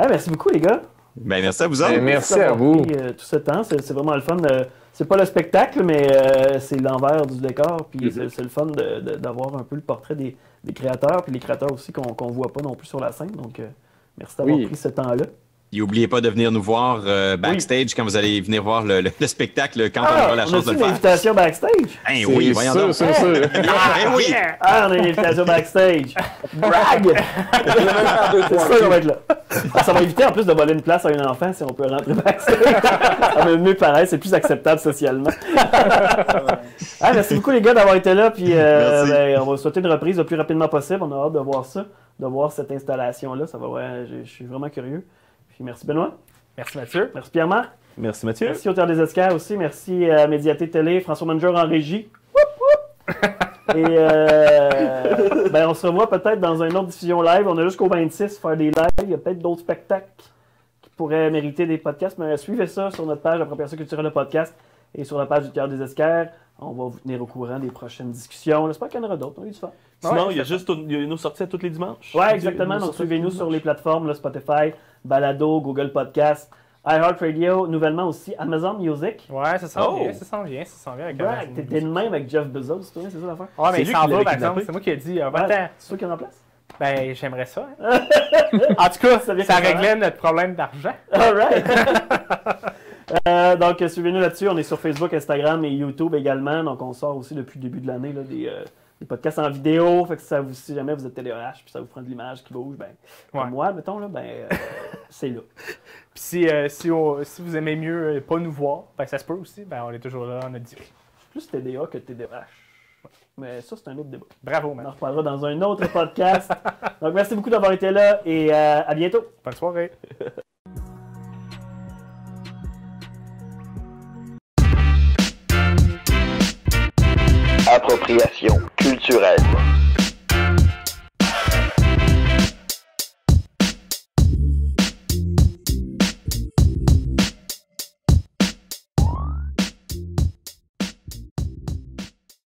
Merci beaucoup, les gars. Merci à vous autres. Merci à vous. Tout ce temps, c'est vraiment le fun. C'est pas le spectacle, mais c'est l'envers du décor. Puis c'est le fun d'avoir un peu le portrait des créateurs, puis les créateurs aussi qu'on voit pas non plus sur la scène. Donc, merci d'avoir pris ce temps-là. Et n'oubliez pas de venir nous voir backstage quand vous allez venir voir le spectacle, quand on aura la chance de le faire. Une invitation backstage? Oui, voyons donc. C'est sûr. Oui. On a une invitation backstage. Brag! C'est sûr qu'on va être là. Ça va éviter en plus de voler une place à un enfant si on peut rentrer backstage. Ça va mieux paraître, c'est plus acceptable socialement. Merci beaucoup les gars d'avoir été là. Puis on va souhaiter une reprise le plus rapidement possible. On a hâte de voir ça, de voir cette installation-là. Je suis vraiment curieux. Puis merci Benoît. Merci Mathieu. Merci Pierre-Marc. Merci Mathieu. Merci au Théâtre des Escars aussi. Merci à Médiaté Télé, François Manger en régie. Et on se revoit peut-être dans une autre diffusion live. On a jusqu'au 26 faire des lives. Il y a peut-être d'autres spectacles qui pourraient mériter des podcasts. Mais suivez ça sur notre page Appropriation culturelle le podcast et sur la page du Théâtre des Escars. On va vous tenir au courant des prochaines discussions. J'espère qu'il y en aura d'autres. On a eu du fun. Sinon, il y a nos sorties à tous les dimanches. Oui, exactement. Donc, suivez-nous sur les plateformes là, Spotify, Balado, Google Podcast, iHeartRadio, nouvellement aussi Amazon Music. Ouais, ça s'en vient. Ça s'en vient avec t'étais de même avec Jeff Bezos, c'est ça l'affaire? Ouais, mais il s'en va, par exemple. C'est moi qui ai dit. C'est toi qui en remplace? Ben, j'aimerais ça. Hein. En tout cas, ça réglait notre problème d'argent. All right. Donc, suivez-nous là-dessus. On est sur Facebook, Instagram et YouTube également. Donc, on sort aussi depuis le début de l'année là, des podcasts en vidéo. Fait que si jamais vous êtes TDAH puis ça vous prend de l'image qui bouge, comme moi, mettons, là, c'est là. Puis si vous aimez mieux pas nous voir, ça se peut aussi. On est toujours là, on a dit. Plus TDA que TDAH. Mais ça, c'est un autre débat. Bravo, man. On en reparlera dans un autre podcast. Donc, merci beaucoup d'avoir été là et à bientôt. Bonne soirée. Appropriation culturelle.